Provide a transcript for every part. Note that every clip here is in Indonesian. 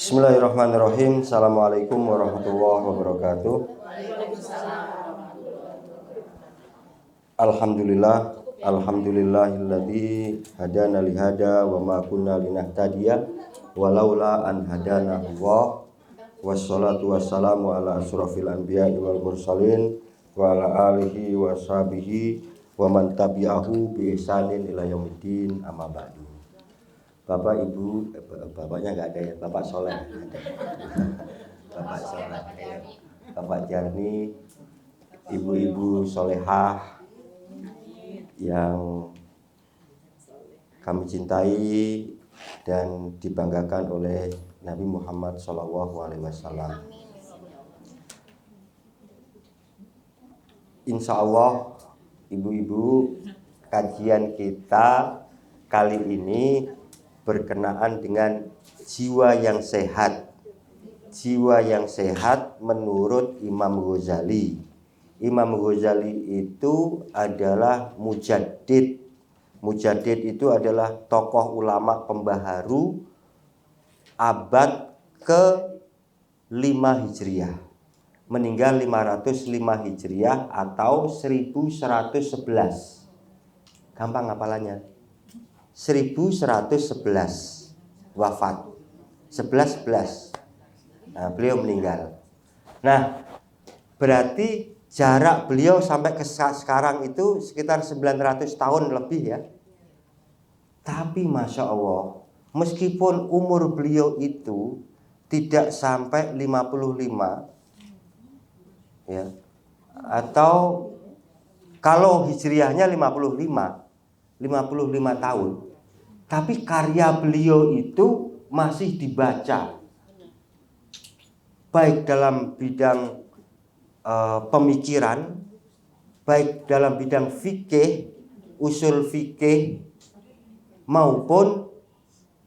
Bismillahirrahmanirrahim. Assalamualaikum warahmatullahi wabarakatuh. Alhamdulillahilladzi hadana lihada wa ma kunna linahtadiya walaula an hadana Allah. Wassalatu wassalamu ala asrofil anbiya'i wal mursalin wa ala alihi wa sahbihi wa man tabi'ahu bi ihsanin ila yaumiddin, amma ba'du. Bapak Ibu, bapaknya nggak ada ya, Bapak Soleh ada. Bapak Soleh, Bapak Jarni, ibu-ibu solehah yang kami cintai dan dibanggakan oleh Nabi Muhammad SAW. Insya Allah, ibu-ibu, kajian kita kali ini berkenaan dengan jiwa yang sehat. Jiwa yang sehat menurut Imam Ghazali. Imam Ghazali itu adalah mujaddid. Mujaddid itu adalah tokoh ulama pembaharu abad ke-5 Hijriah. Meninggal 505 Hijriah atau 1111. Gampang hafalannya. 1111 wafat. 1111. Nah, beliau meninggal. Nah, berarti jarak beliau sampai ke sekarang itu sekitar 900 tahun lebih ya. Tapi Masya Allah, meskipun umur beliau itu tidak sampai 55 ya, atau kalau hijriahnya 55 tahun, tapi karya beliau itu masih dibaca, baik dalam bidang pemikiran, baik dalam bidang fikih, usul fikih, maupun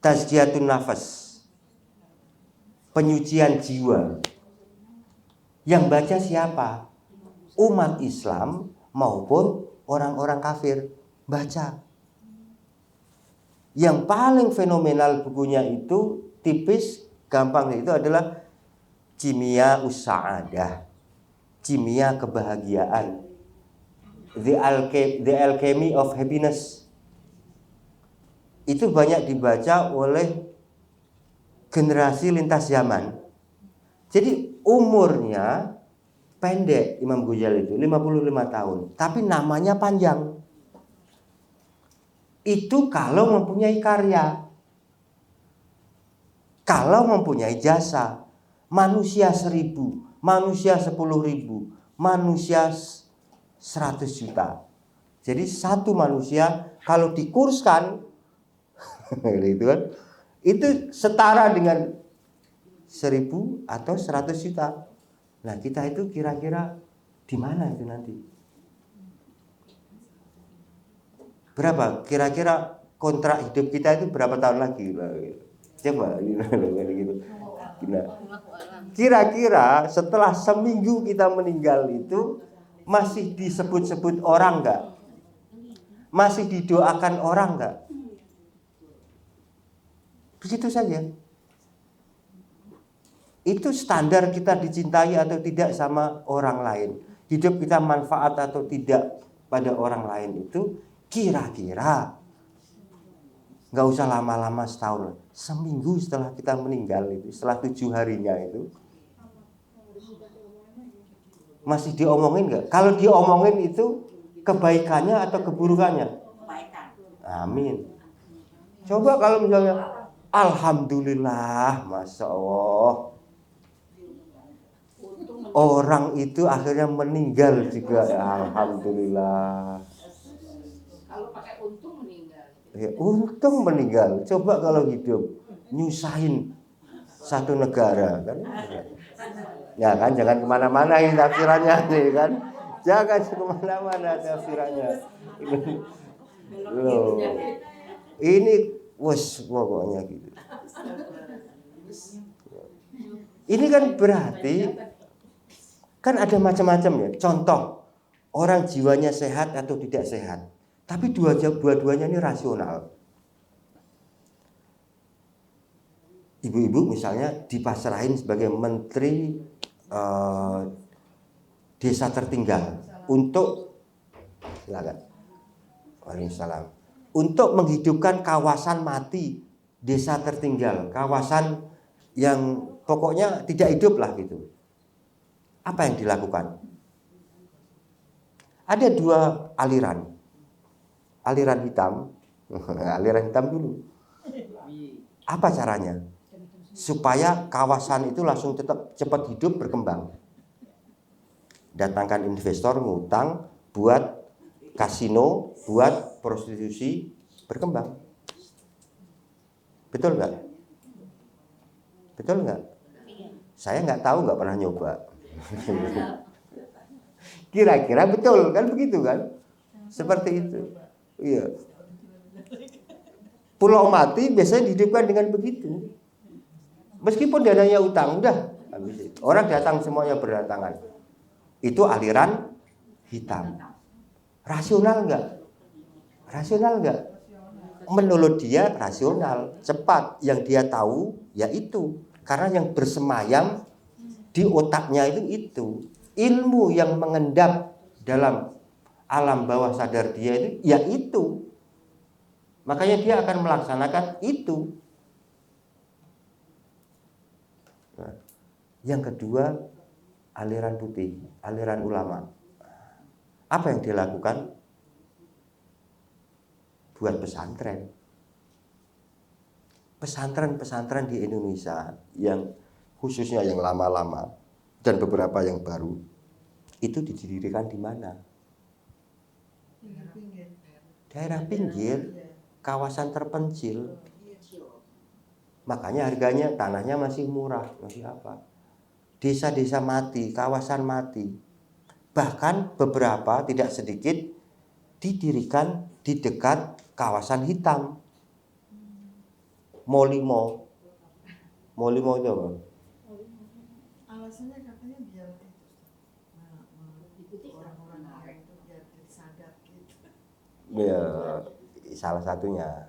tazkiyatun nafas, penyucian jiwa. Yang baca siapa? Umat Islam maupun orang-orang kafir baca. Yang paling fenomenal bukunya itu tipis, gampang, itu adalah Kimia Us-Sa'adah, kimia kebahagiaan, The Alchemy of Happiness. Itu banyak dibaca oleh generasi lintas zaman. Jadi umurnya pendek Imam Ghazali itu 55 tahun, tapi namanya panjang. Itu kalau mempunyai karya, kalau mempunyai jasa. Manusia 1000, manusia 10.000, manusia 100 juta. Jadi satu manusia kalau dikurskan gitu kan, itu setara dengan 1000 atau 100 juta. Nah, kita itu kira-kira di mana itu nanti? Berapa kira-kira kontrak hidup kita itu berapa tahun lagi? Coba gitu. Kira-kira setelah seminggu kita meninggal itu masih disebut-sebut orang enggak? Masih didoakan orang enggak? Begitu saja. Itu standar kita dicintai atau tidak sama orang lain. Hidup kita manfaat atau tidak pada orang lain itu kira-kira nggak usah lama-lama, setahun, seminggu setelah kita meninggal itu, setelah 7 harinya itu masih diomongin nggak? Kalau diomongin itu kebaikannya atau keburukannya? Amin. Coba kalau misalnya alhamdulillah, Masya Allah, orang itu akhirnya meninggal juga, alhamdulillah. Kalau pakai untung meninggal. Ya, untung meninggal. Coba kalau hidup nyusahin satu negara kan? Ya kan, jangan kemana-mana ini tafsirannya nih kan? Jangan kemana-mana tafsirannya. Loh, ini pokoknya gitu. Ini kan berarti kan ada macam-macam ya. Contoh, orang jiwanya sehat atau tidak sehat. Tapi dua-duanya ini rasional. ibu-ibu misalnya dipasrahin sebagai menteri desa tertinggal untuk silakan. Waalaikumsalam. Untuk menghidupkan kawasan mati, desa tertinggal, kawasan yang pokoknya tidak hidup lah gitu. Apa yang dilakukan? Ada dua aliran. Aliran hitam, aliran hitam dulu. Apa caranya? Supaya kawasan itu langsung tetap cepat hidup berkembang. Datangkan investor ngutang buat kasino, buat prostitusi berkembang. Betul nggak? Betul nggak? Saya nggak tahu, nggak pernah nyoba. Kira-kira betul kan begitu kan? Seperti itu. Iya. Pulau mati biasanya dihidupkan dengan begitu. Meskipun dananya utang, udah habis itu. Orang datang semuanya berdatangan. Itu aliran hitam. Rasional nggak? Rasional nggak? Menurut dia rasional, cepat. Yang dia tahu ya itu. Karena yang bersemayam di otaknya itu. Ilmu yang mengendap dalam alam bawah sadar dia itu ya itu. Makanya dia akan melaksanakan itu. Nah, yang kedua, aliran putih, aliran ulama. Apa yang dilakukan? Buat pesantren. Pesantren-pesantren di Indonesia yang khususnya yang lama-lama dan beberapa yang baru itu didirikan di mana? Daerah pinggir, kawasan terpencil. Makanya harganya tanahnya masih murah, masih apa? Desa-desa mati, kawasan mati. Bahkan beberapa tidak sedikit didirikan di dekat kawasan hitam. Molimo. Molimo itu apa? Alasannya katanya biar orang-orang itu biar sadar gitu. Ya, salah satunya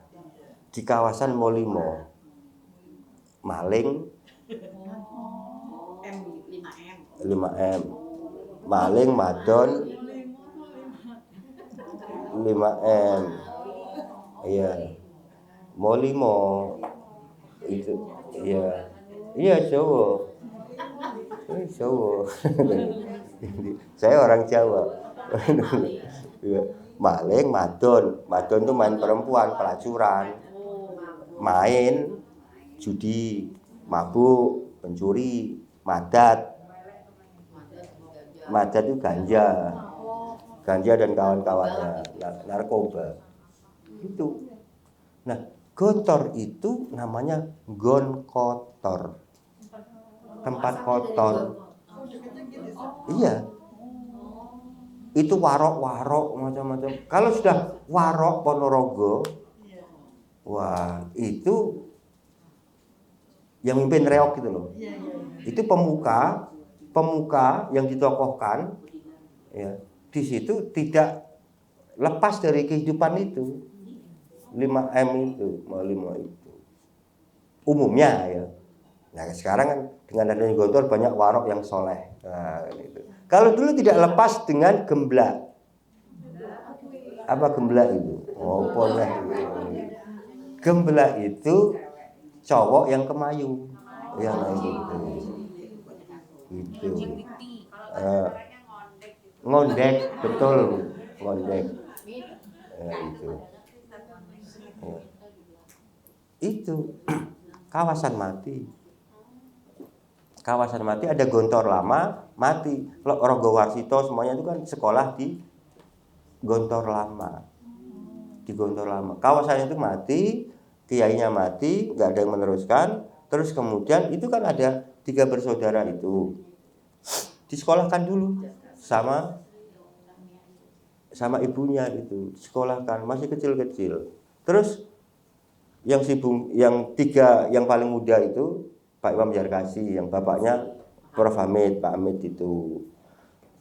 di kawasan Molimo. Maling 5M. Maling madon 5M. Iya. Molimo itu iya. Iya Jawa. Ini Jawa. Saya orang Jawa. Maling madon. Madon itu main perempuan, pelacuran. Main judi, mabuk, pencuri, madat. Madat itu ganja dan kawan-kawannya, narkoba. Itu. Nah, gontor itu namanya gon kotor. Tempat kotor. Iya. Itu warok-warok macam-macam. Kalau sudah warok Ponorogo, wah, itu yang mimpin reok gitu loh. Itu pemuka yang ditokohkan, ya, di situ tidak lepas dari kehidupan itu. 5M itu, 5 itu. Umumnya ya. Nah sekarang kan dengan adanya gontor banyak warok yang soleh. Nah, gitu. Kalau dulu tidak lepas dengan gemblak. Apa gemblak itu? Oh boleh. Gemblak itu cowok yang kemayu, yang gitu. Gitu. Ngondek, betul, ngondek. Itu. Ya. Itu kawasan mati. Kawasan mati ada gontor lama, mati. Rogowarsito semuanya itu kan sekolah di gontor lama. Di gontor lama. Kawasan itu mati, kiainya mati, nggak ada yang meneruskan. Terus kemudian itu kan ada 3 bersaudara itu disekolahkan dulu sama ibunya itu, disekolahkan masih kecil-kecil. Terus yang 3 yang paling muda itu Pak Imam Yarkasi, yang bapaknya Prof. Hamid, Pak Hamid itu.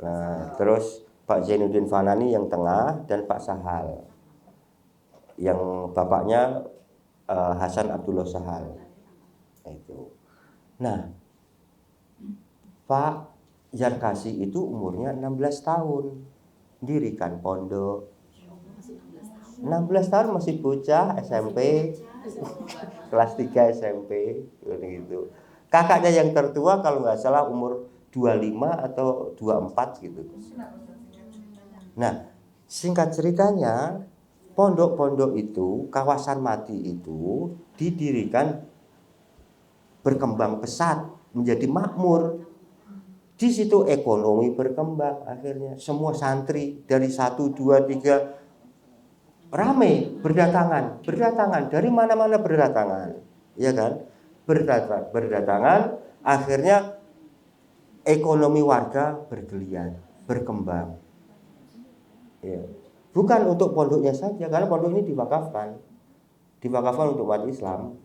Nah, terus Pak Zainuddin Fanani yang tengah dan Pak Sahal. Yang bapaknya Hasan Abdullah Sahal. Itu. Nah, Pak Yarkasi itu umurnya 16 tahun. Dirikan pondok. 16 tahun masih bocah SMP. Kelas 3 SMP gitu. Kakaknya yang tertua kalau nggak salah umur 25 atau 24 gitu. Nah, singkat ceritanya, pondok-pondok itu, kawasan mati itu didirikan berkembang pesat, menjadi makmur. Di situ ekonomi berkembang akhirnya. Semua santri dari 1, 2, 3 rame berdatangan dari mana-mana berdatangan. Ya kan? Berdatangan, akhirnya ekonomi warga bergeliat, berkembang. Ya. Bukan untuk pondoknya saja, karena pondok ini diwakafkan untuk umat Islam.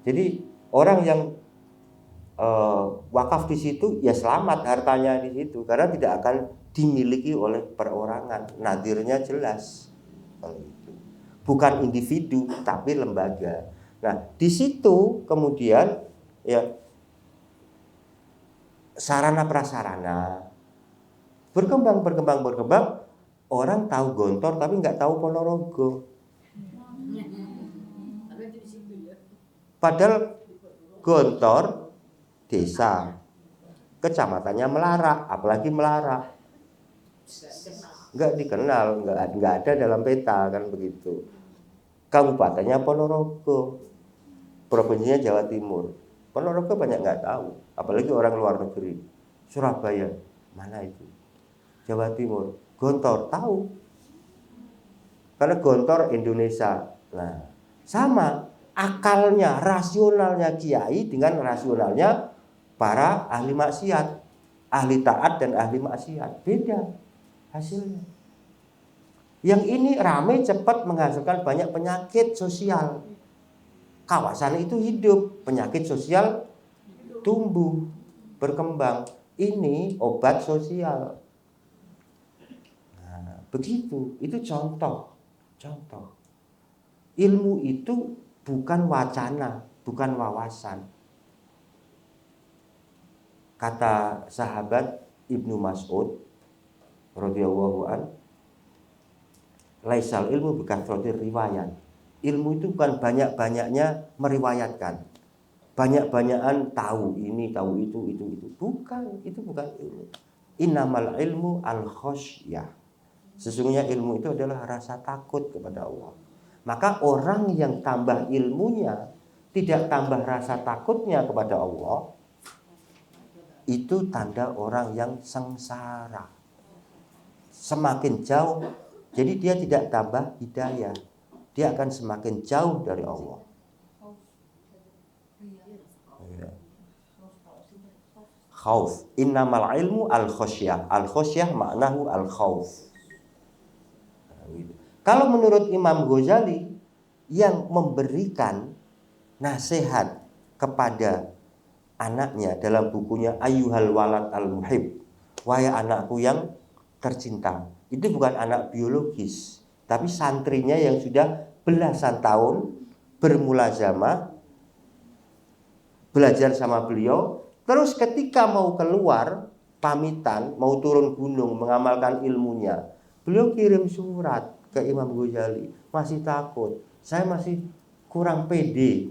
Jadi orang yang wakaf di situ ya selamat hartanya di situ, karena tidak akan dimiliki oleh perorangan. Nadirnya jelas, bukan individu tapi lembaga. Nah di situ kemudian ya sarana prasarana berkembang. Orang tahu Gontor tapi nggak tahu Ponorogo. Padahal Gontor desa, kecamatannya Melarak, apalagi Melarak nggak dikenal, nggak ada dalam peta kan begitu. Kabupatennya Ponorogo, provinsinya Jawa Timur. Ponorogo banyak nggak tahu, apalagi orang luar negeri. Surabaya, mana itu? Jawa Timur. Gontor tahu, karena Gontor Indonesia. Nah, sama akalnya, rasionalnya kiai dengan rasionalnya para ahli maksiat, ahli taat dan ahli maksiat, beda hasilnya. Yang ini ramai, cepat, menghasilkan banyak penyakit sosial. Kawasan itu hidup, penyakit sosial tumbuh, berkembang. Ini obat sosial. Nah, begitu, itu contoh. Ilmu itu bukan wacana, bukan wawasan. Kata sahabat Ibnu Mas'ud radhiyallahu an, laisal ilmu bikasratir riwayat. Ilmu itu bukan banyak-banyaknya meriwayatkan, banyak-banyakan tahu ini, tahu itu. Bukan, itu bukan ilmu. Innamal ilmu al-khosyah. Sesungguhnya ilmu itu adalah rasa takut kepada Allah. Maka orang yang tambah ilmunya, tidak tambah rasa takutnya kepada Allah, itu tanda orang yang sengsara. Semakin jauh, jadi dia tidak tambah hidayah, dia akan semakin jauh dari Allah. Khauf. Innamal ilmu al-khosyah. Al-khosyah maknahu al-khauf. Kalau menurut Imam Ghazali yang memberikan nasihat kepada anaknya dalam bukunya Ayyuhal Walad Al-Muhib, wahai anakku yang tercinta, itu bukan anak biologis, tapi santrinya yang sudah belasan tahun bermulazamah, belajar sama beliau. Terus ketika mau keluar pamitan, mau turun gunung mengamalkan ilmunya, beliau kirim surat ke Imam Ghazali, masih takut, saya masih kurang pede,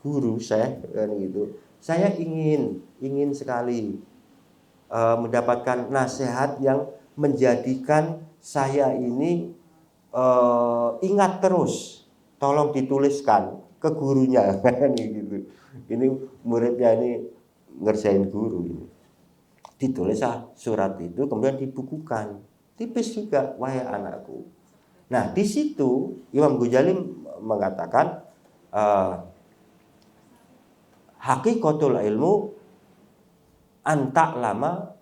guru saya kan gitu. Saya ingin sekali mendapatkan nasihat yang menjadikan saya ini ingat terus. Tolong dituliskan ke gurunya kan gitu. Ini muridnya ini ngerjain guru ini. Ditulislah surat itu, kemudian dibukukan. Tipis juga, wahai anakku. Nah, di situ Imam Ghazali mengatakan hakikatul ilmu anta lama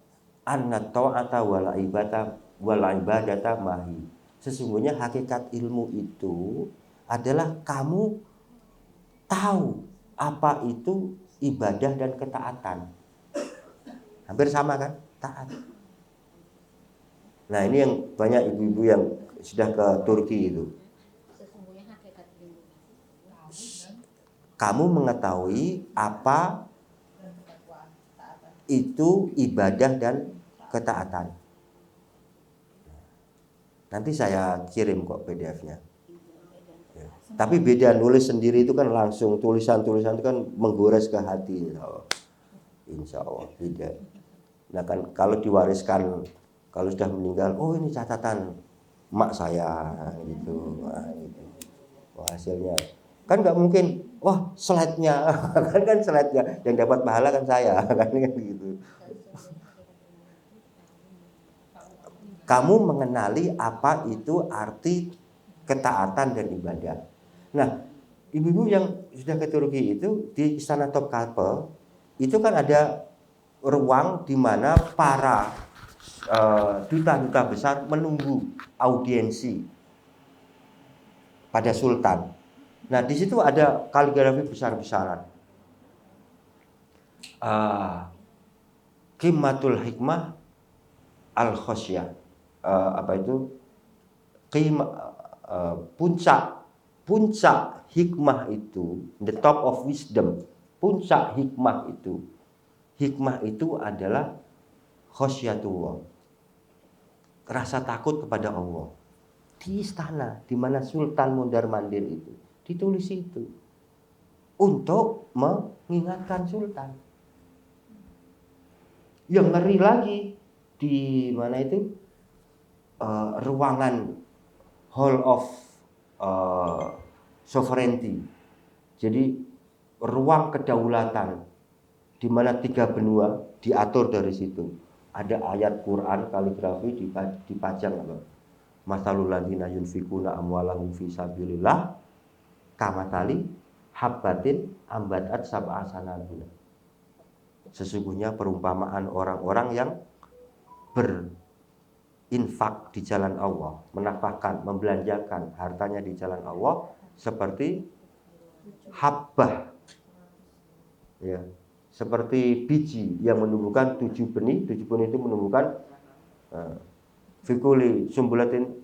anna ta'ata wal ibadata mahi. Sesungguhnya hakikat ilmu itu adalah kamu tahu apa itu ibadah dan ketaatan. Hampir sama kan? Taat. Nah, ini yang banyak ibu-ibu yang sudah ke Turki itu. kamu mengetahui apa itu ibadah dan ketaatan. Nanti saya kirim kok PDF-nya. Ya. Tapi beda, nulis sendiri itu kan langsung, tulisan-tulisan itu kan menggores ke hati. Insya Allah beda. Nah kan kalau diwariskan, kalau sudah meninggal, oh ini catatan mak saya gitu. Nah, gitu. Wah, hasilnya kan nggak mungkin, wah slide-nya kan slide-nya yang dapat pahala kan saya kan gitu. Kamu mengenali apa itu arti ketaatan dan ibadah. Nah, ibu-ibu yang sudah ke Turki itu di Istana Topkapi itu kan ada ruang di mana para duta-duta besar menunggu audiensi pada sultan. Nah, di situ ada kaligrafi besar-besaran. Qimmatul hikmah al-khosyah. Apa itu? Puncak hikmah itu, the top of wisdom. Puncak hikmah itu adalah khosyatullah. Rasa takut kepada Allah. Di istana di mana Sultan mondar-mandir itu ditulis itu untuk mengingatkan Sultan. Yang ngeri lagi di mana itu ruangan Hall of Sovereignty. Jadi ruang kedaulatan di mana 3 benua diatur dari situ. Ada ayat Quran kaligrafi dipajang loh. Masalul ladzina yunfikuna amwalahum fi sabilillah kamathali habbatin ambatat sab'a sanabila. Sesungguhnya perumpamaan orang-orang yang berinfak di jalan Allah, menafkahkan, membelanjakan hartanya di jalan Allah seperti habbah, ya, seperti biji yang menumbuhkan 7 benih. 7 benih itu menumbuhkan fikuli sumbulatin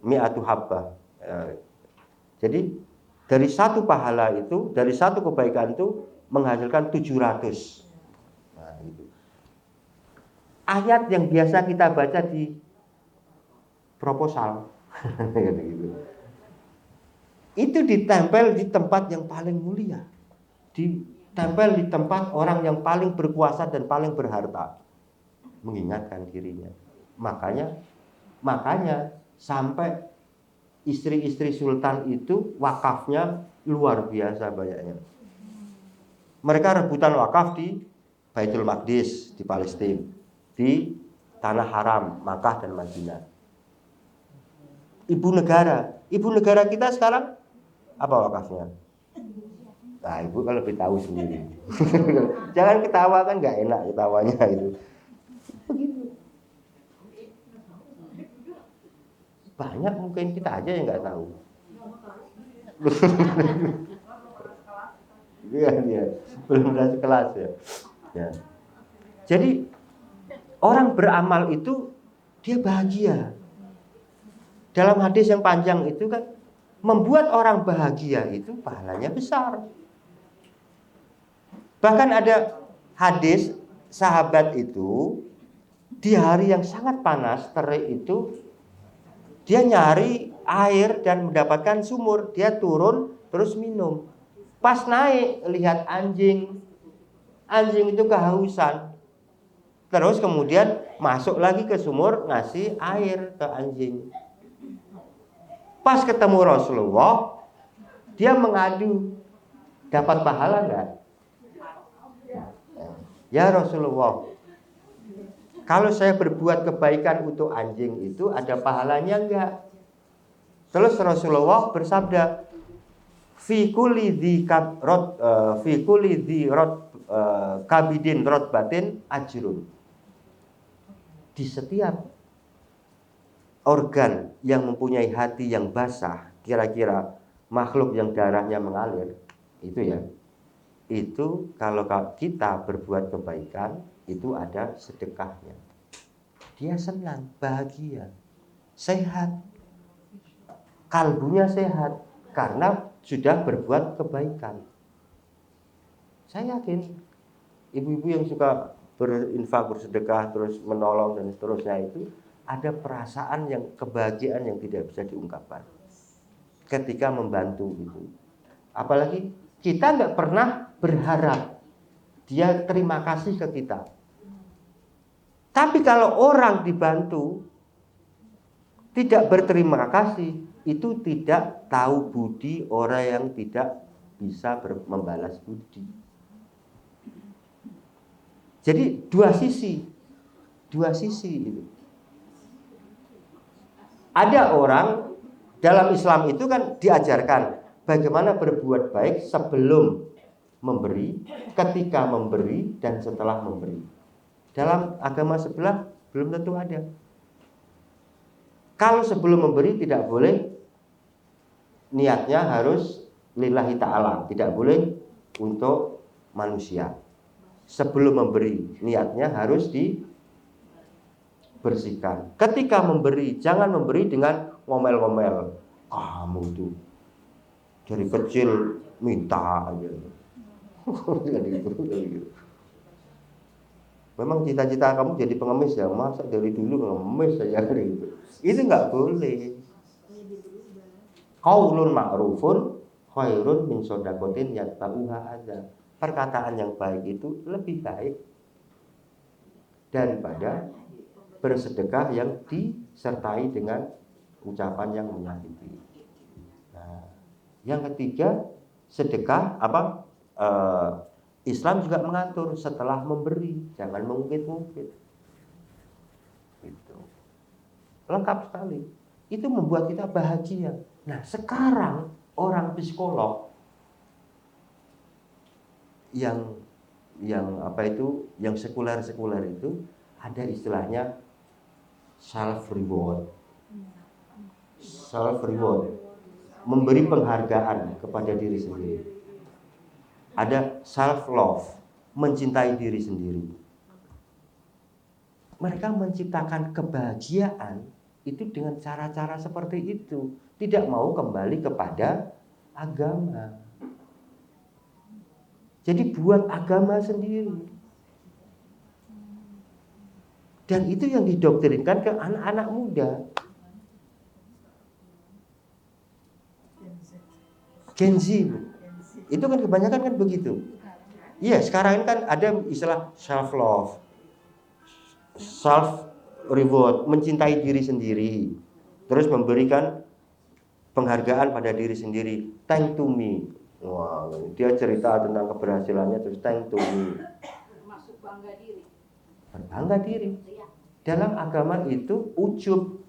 mi'atu habbah. Jadi dari satu pahala itu, dari satu kebaikan itu menghasilkan 700. Nah, itu. Ayat yang biasa kita baca di proposal. Gitu. Itu ditempel di tempat yang paling mulia. Ditempel di tempat orang yang paling berkuasa dan paling berharta. Mengingatkan dirinya. Makanya sampai istri-istri sultan itu wakafnya luar biasa banyaknya. Mereka rebutan wakaf di Baitul Maqdis di Palestina, di Tanah Haram, Makkah dan Madinah. Ibu negara kita sekarang apa wakafnya? Nah, ibu kalau lebih tahu sendiri. Jangan ketawa, kan nggak enak ketawanya itu. Begitu. Banyak mungkin kita aja yang nggak tahu. Iya, belum ada kelas ya. Ya. Jadi orang beramal itu dia bahagia. Dalam hadis yang panjang itu kan membuat orang bahagia itu pahalanya besar. Bahkan ada hadis sahabat itu di hari yang sangat panas terik itu dia nyari air dan mendapatkan sumur. Dia turun terus minum. Pas naik lihat anjing. Anjing itu kehausan. Terus kemudian masuk lagi ke sumur ngasih air ke anjing. Pas ketemu Rasulullah, dia mengadu, dapat pahala enggak? Ya Rasulullah, kalau saya berbuat kebaikan untuk anjing itu ada pahalanya enggak? Terus Rasulullah bersabda, fi kulli dzi kabidin rotbatin ajrun. Di setiap organ yang mempunyai hati yang basah, kira-kira makhluk yang darahnya mengalir, itu ya. Itu kalau kita berbuat kebaikan, itu ada sedekahnya. Dia senang, bahagia, sehat. Kalbunya sehat. karena sudah berbuat kebaikan. Saya yakin ibu-ibu yang suka berinfak, bersedekah, terus menolong dan seterusnya itu ada perasaan yang kebahagiaan yang tidak bisa diungkapkan ketika membantu gitu. Apalagi kita nggak pernah berharap dia terima kasih ke kita. Tapi kalau orang dibantu tidak berterima kasih, itu tidak tahu budi orang yang tidak bisa membalas budi. Jadi dua sisi itu. Ada orang dalam Islam itu kan diajarkan bagaimana berbuat baik sebelum memberi, ketika memberi, dan setelah memberi. Dalam agama sebelah belum tentu ada. Kalau sebelum memberi tidak boleh, niatnya harus lillahi ta'ala, tidak boleh untuk manusia. Sebelum memberi, niatnya harus dibersihkan. Ketika memberi, jangan memberi dengan ngomel-ngomel. Kamu itu dari kecil minta aja. Memang cita-cita kamu jadi pengemis ya, masa dari dulu ngemis saja gitu. Itu nggak boleh. Qaulun ma'rufun khairun min shadaqatin yatba'uha adza. Perkataan yang baik itu lebih baik daripada bersedekah yang disertai dengan ucapan yang menyakiti. Nah, yang ketiga, sedekah Islam juga mengatur setelah memberi, jangan mengungkit-ungkit. Gitu. Lengkap sekali. Itu membuat kita bahagia. Nah, sekarang orang psikolog yang sekuler itu ada istilahnya self reward, memberi penghargaan kepada diri sendiri. Ada self love, mencintai diri sendiri. Mereka menciptakan kebahagiaan itu dengan cara-cara seperti itu, tidak mau kembali kepada agama. Jadi buat agama sendiri. Dan itu yang didoktrinkan ke anak-anak muda. Gen Z. Itu kan kebanyakan kan begitu. Iya, sekarang ini kan ada istilah self love, self reward, mencintai diri sendiri. Terus memberikan penghargaan pada diri sendiri. Thank to me. Wah, dia cerita tentang keberhasilannya terus thank to me. Masuk bangga diri. Bangga diri. Dalam agama itu ujub.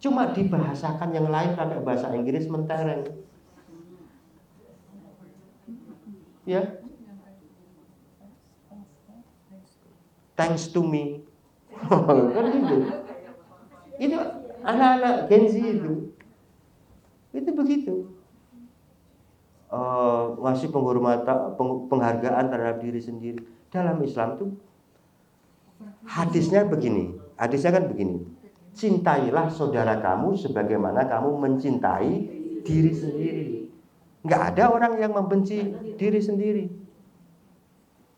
Cuma dibahasakan yang lain pakai bahasa Inggris mentereng. Ya. Thanks to me. Kan gitu. Itu anak-anak Gen Z itu. Itu begitu. Ngasih penghormatan, penghargaan terhadap diri sendiri. Dalam Islam tuh hadisnya kan begini. Cintailah saudara kamu sebagaimana kamu mencintai diri sendiri. Nggak ada orang yang membenci diri sendiri.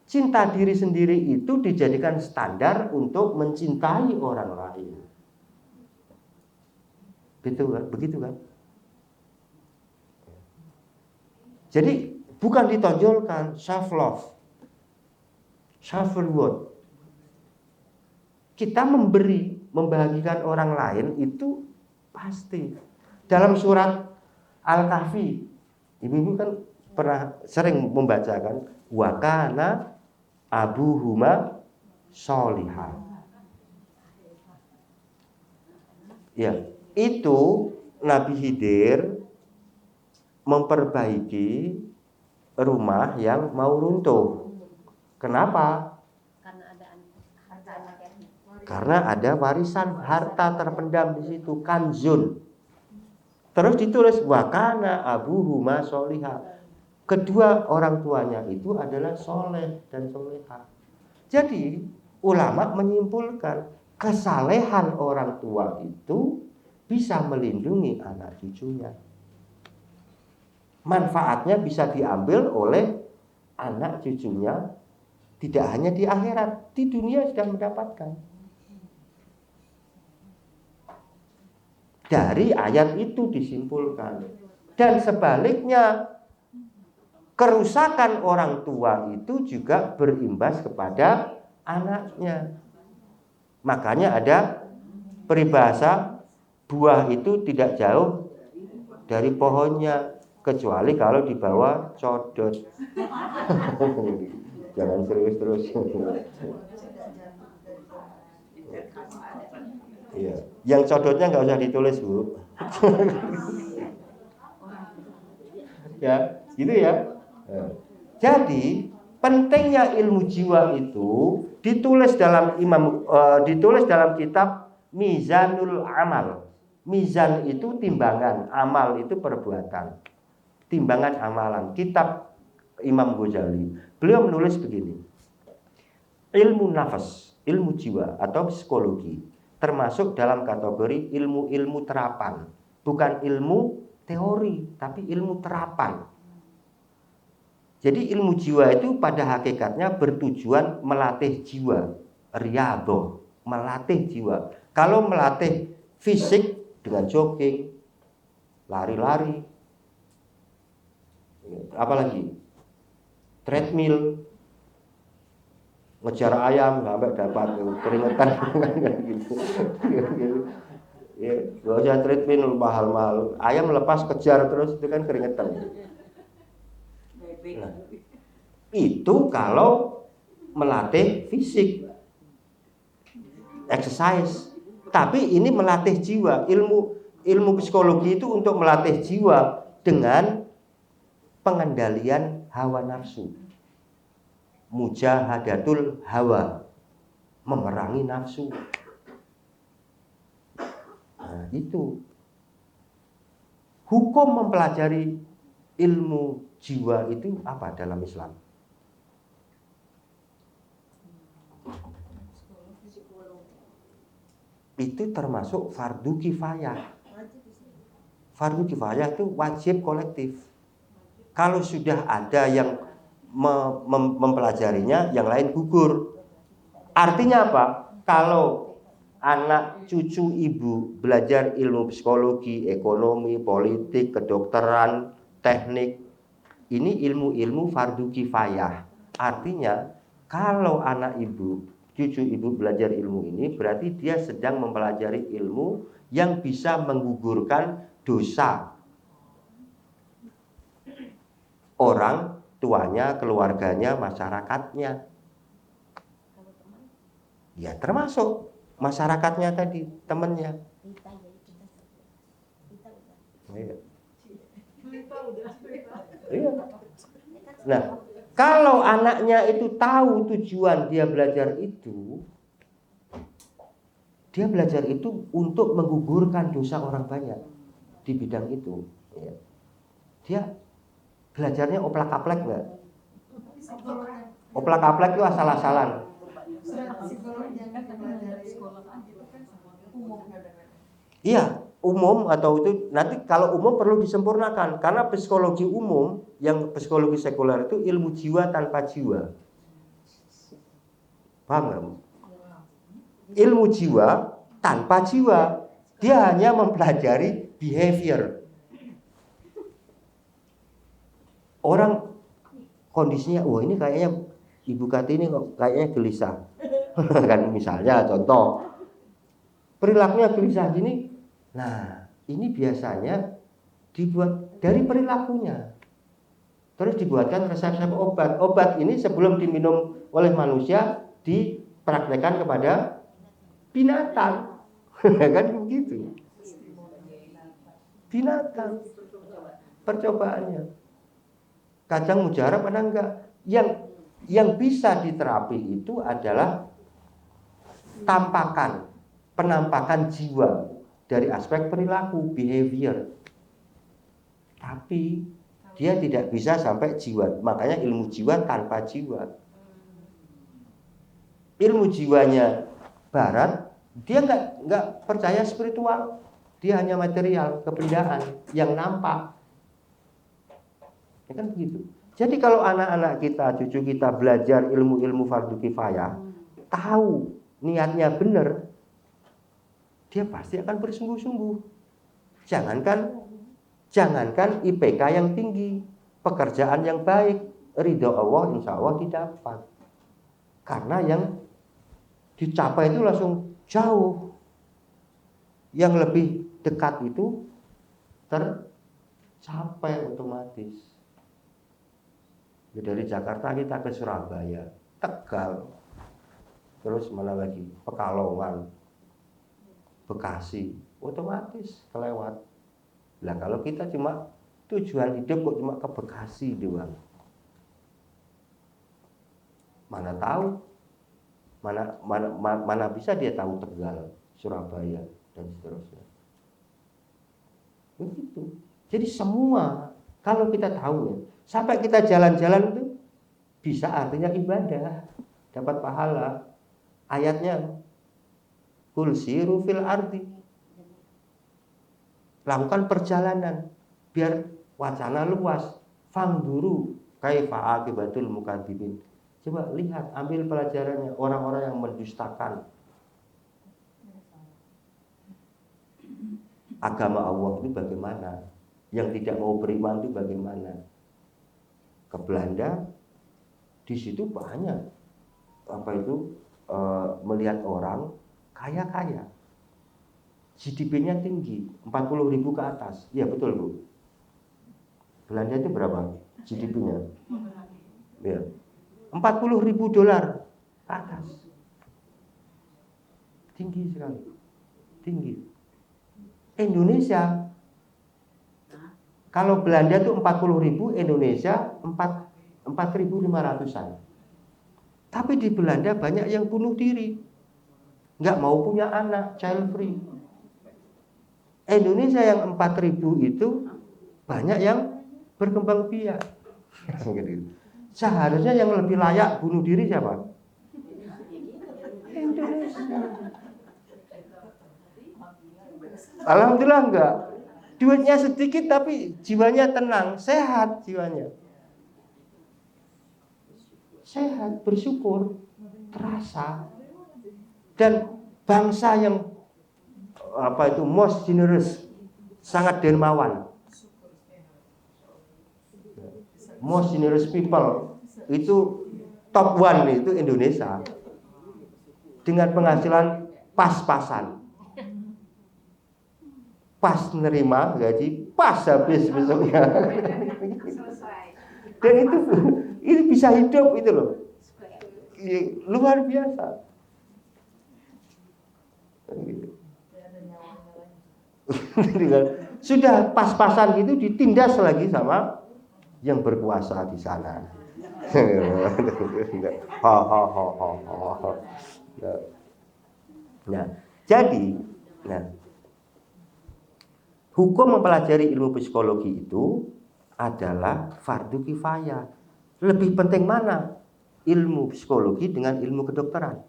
Cinta diri sendiri itu dijadikan standar untuk mencintai orang lain. Begitu kan? Jadi bukan ditonjolkan self love, self reward. Kita membahagikan orang lain itu pasti. Dalam surat Al-Kahfi, ibu-ibu kan pernah sering membacakan wa kana abuhuma sholihah. Ya, itu Nabi Khidir memperbaiki rumah yang mau runtuh. Kenapa? Karena ada warisan harta terpendam di situ, kanzun. Terus ditulis wa kana abuhuma sholihah. Kedua orang tuanya itu adalah soleh dan solehah. Jadi ulama menyimpulkan kesalehan orang tua itu bisa melindungi anak cucunya. manfaatnya bisa diambil oleh anak cucunya, tidak hanya di akhirat, di dunia sudah mendapatkan. Dari ayat itu disimpulkan. Dan sebaliknya, kerusakan orang tua itu juga berimbas kepada anaknya. Makanya ada peribahasa, buah itu tidak jauh dari pohonnya, kecuali kalau dibawa codot. Jangan serius-terus. Iya. Yang codotnya nggak usah ditulis, Bu. Ya, gitu ya. Jadi pentingnya ilmu jiwa itu ditulis dalam kitab Mizanul Amal. Mizan itu timbangan, amal itu perbuatan. Timbangan amalan, kitab Imam Ghazali. Beliau menulis begini. Ilmu nafas, ilmu jiwa atau psikologi termasuk dalam kategori ilmu-ilmu terapan, bukan ilmu teori, tapi ilmu terapan. Jadi ilmu jiwa itu pada hakikatnya bertujuan melatih jiwa, riyadhah, melatih jiwa. Kalau melatih fisik dengan jogging, lari-lari, apalagi treadmill, ngejar ayam sampai dapat keringetan gitu. Ya, gak usah treadmill mahal-mahal. Ayam lepas kejar terus itu kan keringetan. Nah, itu kalau melatih fisik, exercise. Tapi ini melatih jiwa. Ilmu psikologi itu untuk melatih jiwa dengan pengendalian hawa nafsu. Mujahadatul hawa, memerangi nafsu. Nah, itu hukum mempelajari ilmu jiwa itu apa dalam Islam? Itu termasuk fardu kifayah. Fardu kifayah itu wajib kolektif. Kalau sudah ada yang mempelajarinya, yang lain gugur. Artinya apa? Kalau anak cucu ibu belajar ilmu psikologi, ekonomi, politik, kedokteran, teknik, ini ilmu-ilmu fardu kifayah. Artinya kalau anak ibu, cucu ibu belajar ilmu ini, berarti dia sedang mempelajari ilmu yang bisa menggugurkan dosa orang tuanya, keluarganya, masyarakatnya. Ya termasuk masyarakatnya tadi, temannya. Iya. Nah, kalau anaknya itu tahu tujuan dia belajar itu, dia belajar itu untuk menggugurkan dosa orang banyak di bidang itu. Ya. Dia belajarnya oplak-aplek enggak? Oplak-aplek itu asal-asalan. Iya, umum atau itu nanti kalau umum perlu disempurnakan karena psikologi umum yang psikologi sekuler itu ilmu jiwa tanpa jiwa. Paham nggak? Ilmu jiwa tanpa jiwa, dia hanya mempelajari behavior. Orang kondisinya, wah ini kayaknya Ibu Kartini kok kayaknya gelisah. Kan misalnya contoh, perilakunya gelisah gini. Nah, ini biasanya dibuat dari perilakunya. Terus dibuatkan resep-resep obat. Obat ini sebelum diminum oleh manusia dipraktekkan kepada binatang. Kan begitu. Binatang. Percobaannya. Kadang mujarab ada enggak? Yang bisa diterapi itu adalah penampakan jiwa dari aspek perilaku, behavior. Tapi dia tidak bisa sampai jiwa. Makanya ilmu jiwa tanpa jiwa. Ilmu jiwanya barat, dia enggak percaya spiritual. Dia hanya material, kebendaan yang nampak. Ya kan begitu. Jadi kalau anak-anak kita, cucu kita belajar ilmu-ilmu fardu kifayah, tahu niatnya benar, dia pasti akan bersungguh-sungguh. Jangankan IPK yang tinggi, pekerjaan yang baik, ridho Allah insya Allah didapat. Karena yang dicapai itu langsung jauh. Yang lebih dekat itu tercapai otomatis. Ya, dari Jakarta kita ke Surabaya, Tegal, terus mana lagi, Pekalongan, Bekasi, otomatis kelewat. Nah kalau kita cuma tujuan hidup kok cuma ke Bekasi doang, mana tahu, mana bisa dia tahu Tegal, Surabaya dan seterusnya. Begitu. Jadi semua kalau kita tahu ya, sampai kita jalan-jalan itu bisa artinya ibadah, dapat pahala. Ayatnya kul siru fil ardi, lakukan perjalanan biar wacana luas. Fangduru kaifa akibatul mukadzibin. Coba lihat, ambil pelajarannya orang-orang yang mendustakan agama Allah itu bagaimana, yang tidak mau beriman itu bagaimana. Ke Belanda, di situ banyak melihat orang kaya-kaya, GDP-nya tinggi, 40.000 ke atas. Iya betul Bu. Belanda itu berapa GDP-nya? Ya, 40.000 dolar ke atas. Tinggi sekali, tinggi. Indonesia, kalau Belanda itu 40.000, Indonesia 4.500-an. Tapi di Belanda banyak yang bunuh diri, nggak mau punya anak, child free. Indonesia yang 4.000 itu banyak yang berkembang biak. Seharusnya yang lebih layak bunuh diri siapa? Indonesia. Alhamdulillah enggak. Duitnya sedikit tapi jiwanya tenang, sehat jiwanya. Sehat, bersyukur, terasa. Dan bangsa yang most generous, sangat dermawan. Most generous people itu top one itu Indonesia. Dengan penghasilan pas-pasan. Pas nerima gaji, pas habis besoknya. Dan itu bisa hidup itu loh. Luar biasa. Sudah pas-pasan gitu ditindas lagi sama yang berkuasa di sana. Nah, jadi, hukum mempelajari ilmu psikologi itu adalah fardu kifayah. Lebih penting mana ilmu psikologi dengan ilmu kedokteran?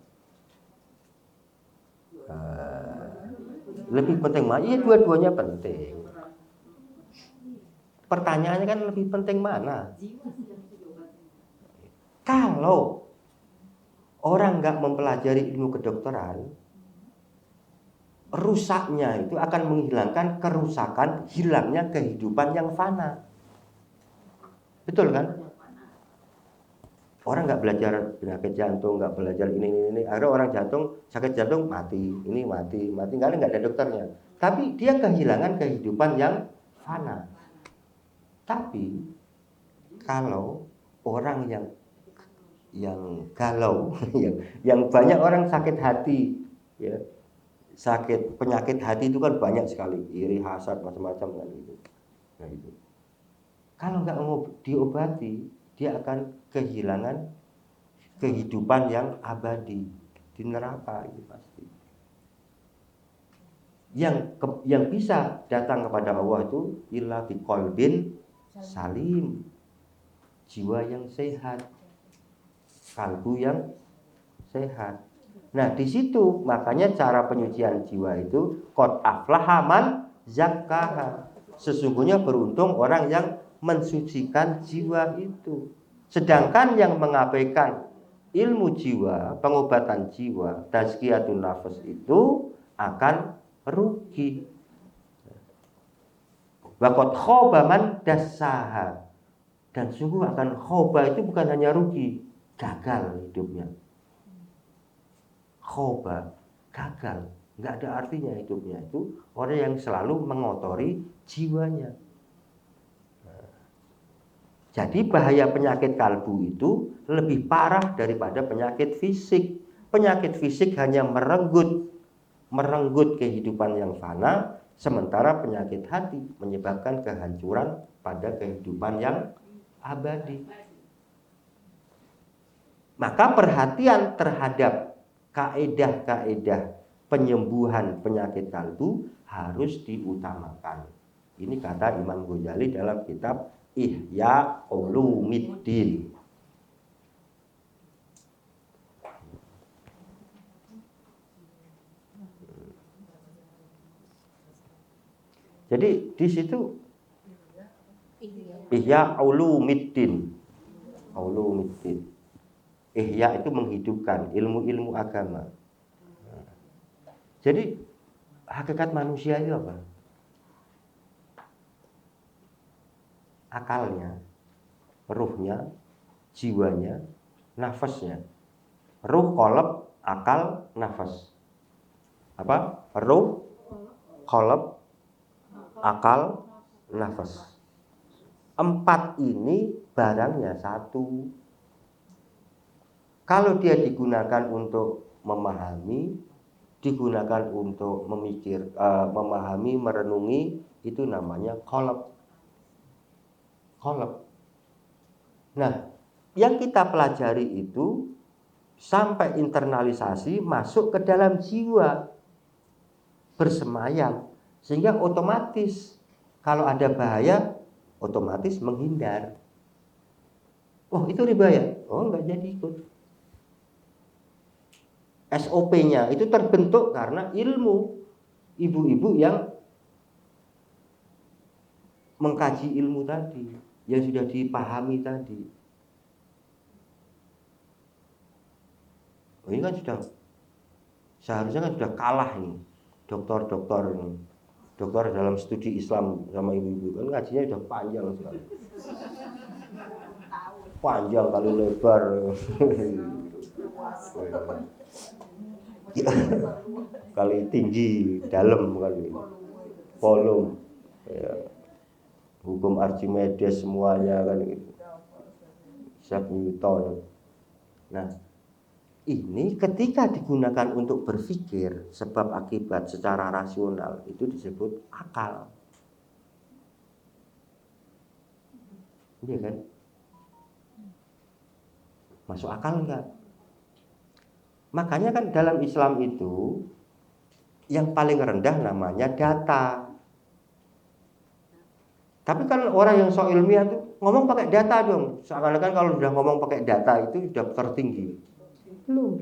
Lebih penting mana? Iya, dua-duanya penting. Pertanyaannya kan lebih penting mana? Kalau orang nggak mempelajari ilmu kedokteran, rusaknya itu akan menghilangkan kerusakan, hilangnya kehidupan yang fana. Betul kan? Orang nggak belajar penyakit jantung, nggak belajar ini. Akhirnya orang sakit jantung mati, ini mati, nggak ada dokternya. Tapi dia kehilangan kehidupan yang fana. Tapi kalau orang yang galau, yang banyak orang sakit hati, ya, sakit penyakit hati itu kan banyak sekali, iri, hasad, macam-macam kan itu. Nah itu. Kalau nggak mau diobati, dia akan kehilangan kehidupan yang abadi di neraka itu pasti. Yang bisa datang kepada Allah itu illa biqalbin salim, jiwa yang sehat, kalbu yang sehat. Nah di situ makanya cara penyucian jiwa itu qad aflaha man zakkaha. Sesungguhnya beruntung orang yang mensucikan jiwa itu. Sedangkan yang mengabaikan ilmu jiwa, pengobatan jiwa, tazkiyatun nafas itu akan rugi. Waqad khaba man dassaha. Dan sungguh akan khoba itu bukan hanya rugi, gagal hidupnya. Khoba, gagal, nggak ada artinya hidupnya itu orang yang selalu mengotori jiwanya. Jadi bahaya penyakit kalbu itu lebih parah daripada penyakit fisik. Penyakit fisik hanya merenggut kehidupan yang fana, sementara penyakit hati menyebabkan kehancuran pada kehidupan yang abadi. Maka perhatian terhadap kaedah-kaedah penyembuhan penyakit kalbu harus diutamakan. Ini kata Imam Ghazali dalam kitab Ihya Ulumuddin. Jadi di situ Ihya Ulumuddin. Ihya itu menghidupkan ilmu-ilmu agama. Jadi hakikat manusia itu apa? Akalnya, ruhnya, jiwanya, nafasnya. Ruh, qalb, akal, nafas. Apa? Ruh, qalb, akal, nafas. 4 ini barangnya satu. Kalau dia digunakan untuk memahami, digunakan untuk memahami, merenungi, itu namanya qalb. Nah, yang kita pelajari itu sampai internalisasi masuk ke dalam jiwa, bersemayam, sehingga otomatis kalau ada bahaya otomatis menghindar. Oh, itu berbahaya. Oh, enggak jadi ikut. SOP-nya itu terbentuk karena ilmu ibu-ibu yang mengkaji ilmu tadi, yang sudah dipahami tadi. Oh, ini kan seharusnya kan sudah kalah ini dokter-dokter ini. Dokter dalam studi Islam sama ibu-ibu kan ngajinya sudah panjang sekali. Panjang kali lebar. Kali tinggi, dalam kali. Volume. Ya. Hukum Archimedes semuanya kan gitu. Isaac Newton. Nah, ini ketika digunakan untuk berpikir sebab akibat secara rasional itu disebut akal. Iya kan? Masuk akal enggak? Makanya kan dalam Islam itu yang paling rendah namanya data. Tapi kan orang yang sok ilmiah tuh ngomong pakai data dong. Seakan-akan kalau udah ngomong pakai data itu sudah tertinggi. Belum.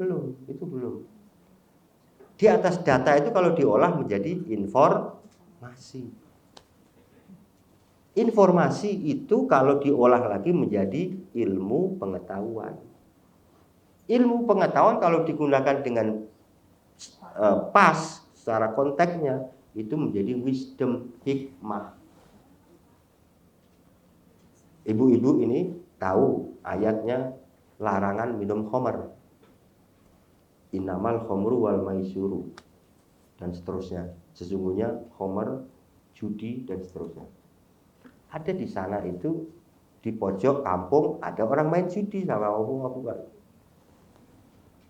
Di atas data itu kalau diolah menjadi informasi. Informasi itu kalau diolah lagi menjadi ilmu pengetahuan. Ilmu pengetahuan kalau digunakan dengan pas secara konteksnya itu menjadi wisdom, hikmah. Ibu-ibu ini tahu ayatnya larangan minum khamr. Innamal khamru wal maisuru dan seterusnya. Sesungguhnya khamr, judi dan seterusnya. Ada di sana itu di pojok kampung ada orang main judi sama aku kan.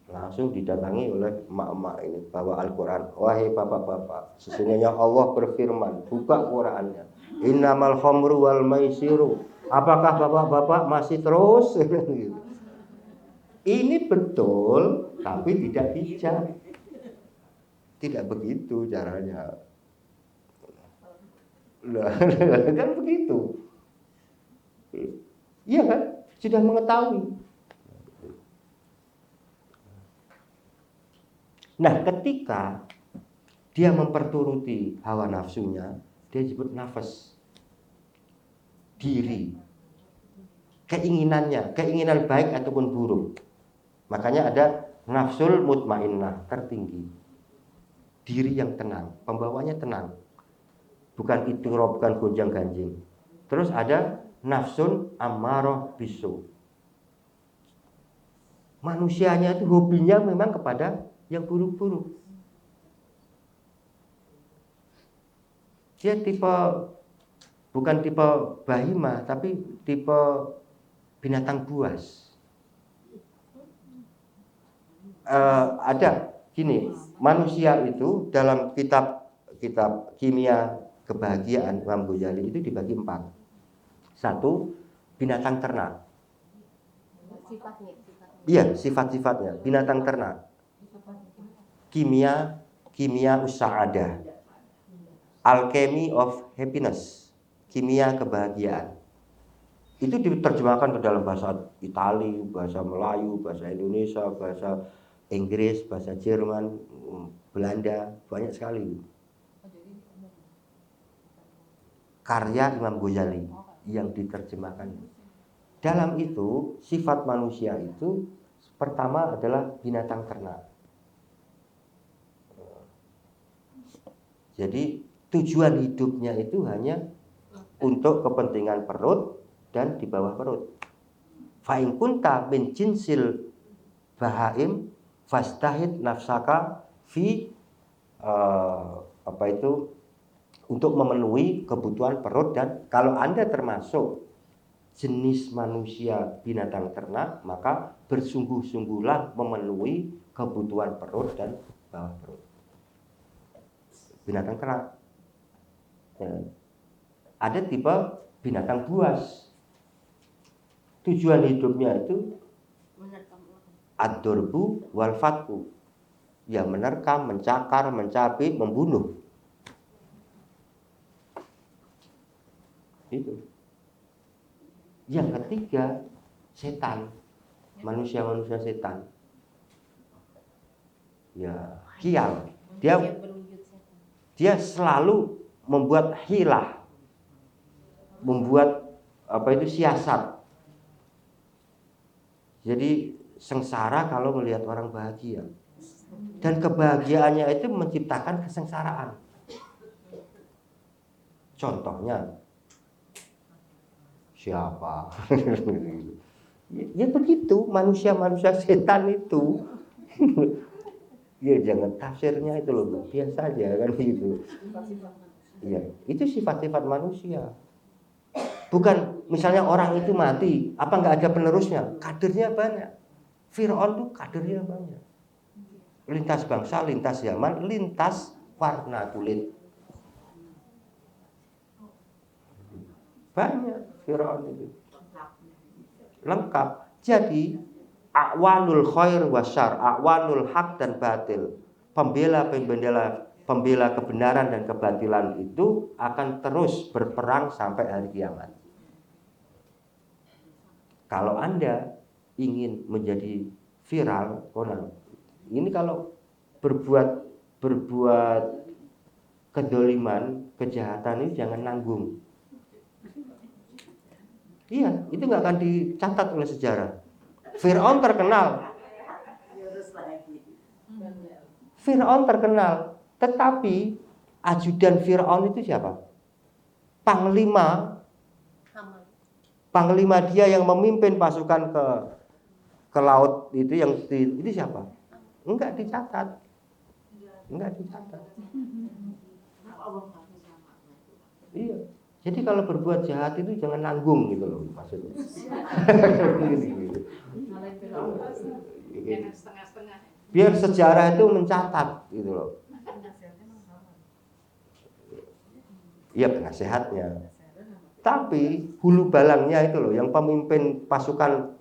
Langsung didatangi oleh emak-emak ini bawa Al-Quran. Wahai bapak-bapak, sesungguhnya Allah berfirman, buka Qurannya. Innamal khamru wal maisiru. Apakah bapak-bapak masih terus? Ini betul, tapi tidak bijak. Tidak begitu caranya. Kan begitu. Iya kan? Sudah mengetahui. Nah, ketika dia memperturuti hawa nafsunya, dia disebut nafas. diri, keinginannya, keinginan baik ataupun buruk. Makanya ada nafsul mutmainnah, tertinggi, diri yang tenang, pembawanya tenang, bukan itu, bukan gonjang ganjing. Terus ada nafsun ammaroh bisu, manusianya itu hobinya memang kepada yang buruk-buruk. Dia tipe, bukan tipe bahima, tapi tipe binatang buas. Ada gini, manusia itu dalam kitab kimia kebahagiaan Imam Ghazali itu dibagi 4. 1, binatang ternak. Iya, sifat-sifatnya binatang ternak. Kimia usa'adah, alchemy of happiness, kimia kebahagiaan. Itu diterjemahkan ke dalam bahasa Itali, bahasa Melayu, bahasa Indonesia, bahasa Inggris, bahasa Jerman, Belanda, banyak sekali. Karya Imam Ghazali yang diterjemahkan. Dalam itu, sifat manusia itu pertama adalah binatang ternak. Jadi tujuan hidupnya itu hanya untuk kepentingan perut dan di bawah perut. Fa in kunta min jinsil bahaim fastahid nafsaka fi untuk memenuhi kebutuhan perut. Dan kalau Anda termasuk jenis manusia binatang ternak, maka bersungguh-sungguhlah memenuhi kebutuhan perut dan bawah perut. Binatang ternak. Ada tipe binatang buas. Tujuan hidupnya itu ad-dorbu wal fatku, ya menerkam, mencakar, mencabik, membunuh. Itu. Yang ketiga, setan, manusia setan. Ya, kial. Dia selalu membuat hilah, membuat siasat. Jadi sengsara kalau melihat orang bahagia, dan kebahagiaannya itu menciptakan kesengsaraan. Contohnya siapa? Ya begitu, manusia setan itu. Ya jangan tafsirnya itu loh, biasa aja kan gitu. Ya, itu sifat-sifat manusia. Bukan misalnya orang itu mati, apa nggak ada penerusnya? Kadernya banyak. Fir'aun tuh kadernya banyak. Lintas bangsa, lintas zaman, lintas warna kulit. Banyak Fir'aun itu. Lengkap. Jadi a'wanul khair wasyar, a'wanul haq dan batil, pembela kebenaran dan kebatilan itu akan terus berperang sampai hari kiamat. Kalau Anda ingin menjadi viral, ini kalau berbuat kedoliman, kejahatan ini jangan nanggung. Iya, itu nggak akan dicatat oleh sejarah. Fir'aun terkenal, tetapi ajudan Fir'aun itu siapa? Panglima dia yang memimpin pasukan ke laut itu ini siapa? Enggak dicatat. Iya. Jadi kalau berbuat jahat itu jangan nanggung gitu loh maksudnya. Jangan setengah-setengah. Biar sejarah itu mencatat gitu loh. Iya, penasehatnya. Tapi hulu balangnya itu loh, yang pemimpin pasukan,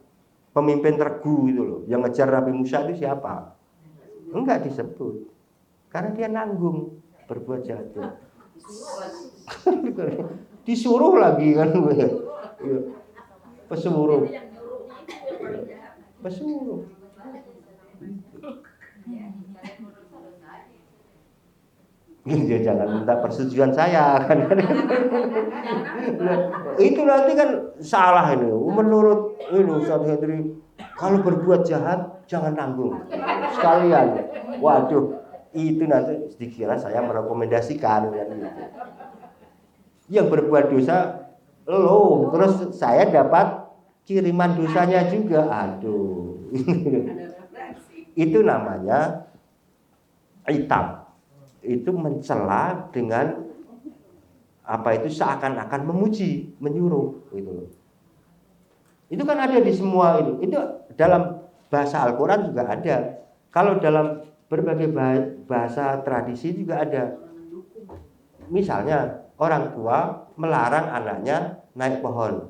pemimpin regu itu loh, yang ngejar Nabi Musa itu siapa? Enggak disebut. Karena dia nanggung berbuat jahat. Disuruh lagi kan gue. Pesuruh. Ya jangan minta persetujuan saya kan. Itu nanti kan salah ini. Menurut ini Ustaz Hendri, kalau berbuat jahat jangan tanggung sekalian. Waduh, itu nanti dikira saya merekomendasikan kan gitu. Yang berbuat dosa lo, terus saya dapat kiriman dosanya juga. Aduh. Itu namanya itab. Itu mencela dengan apa itu seakan-akan memuji, menyuruh gitu. Itu kan ada di semua ini. Itu dalam bahasa Al-Qur'an juga ada. Kalau dalam berbagai bahasa tradisi juga ada. Misalnya orang tua melarang anaknya naik pohon.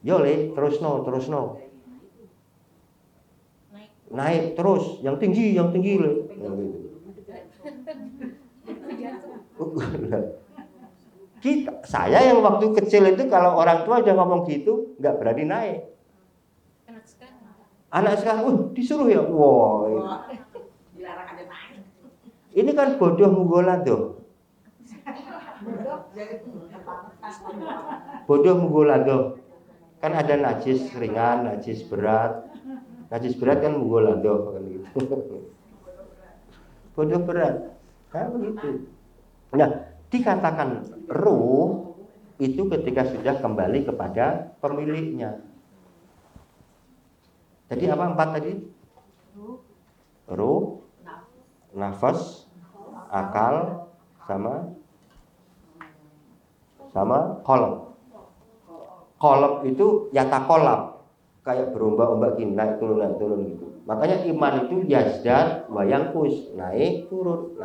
Yole, terus no. Naik terus, yang tinggi le. Gitu. Saya yang waktu kecil itu kalau orang tua udah ngomong gitu nggak berani naik. Anak sekarang, disuruh ya, wow. Ini kan bodoh mugolado. Bodoh mugolado. Kan ada najis ringan, najis berat. Najis berat kan mugolado kan gitu. Bodoh berat. Nah, begitu. Nah, dikatakan ruh itu ketika sudah kembali kepada pemiliknya. Jadi apa 4 tadi? Ruh, nafas, akal, sama kolab. Kolab itu yatakolab, kayak berombak-ombak gini, naik turun gitu. Makanya iman itu yazdad wa yanqus, naik turun.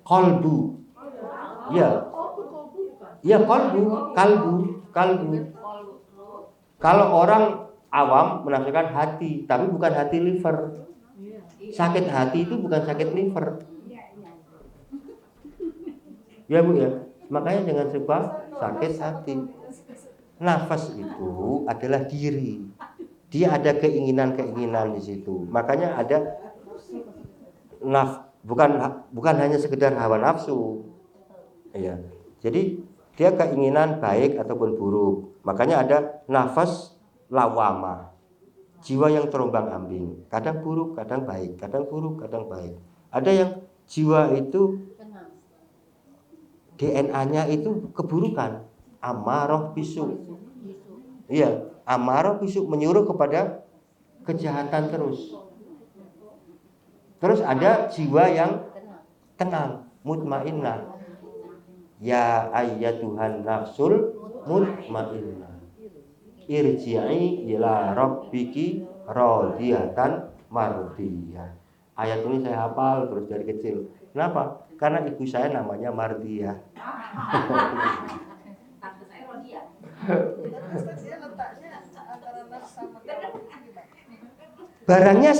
Kolbu. Ya kalbu. Kalau orang awam menafsirkan hati, tapi bukan hati liver. Sakit hati itu bukan sakit liver. Ya Bu ya. Makanya jangan suka sakit hati. Nafas itu adalah diri. Dia ada keinginan di situ. Makanya ada bukan hanya sekedar hawa nafsu. Ya. Jadi dia keinginan baik ataupun buruk. Makanya ada nafas lawamah. Jiwa yang terombang-ambing, kadang buruk, kadang baik, kadang buruk, kadang baik. Ada yang jiwa itu DNA-nya itu keburukan, amarah bisu. Iya, amarah bisu menyuruh kepada kejahatan terus. Terus ada jiwa yang tenang, mutmainnah. Ya ayyatuhan nafsul mutmainnah. Irji'i ila rabbiki radiyatan mardiyah. Ayat ini saya hafal terus dari kecil. Kenapa? Karena ibu saya namanya Mardiyah. Barangnya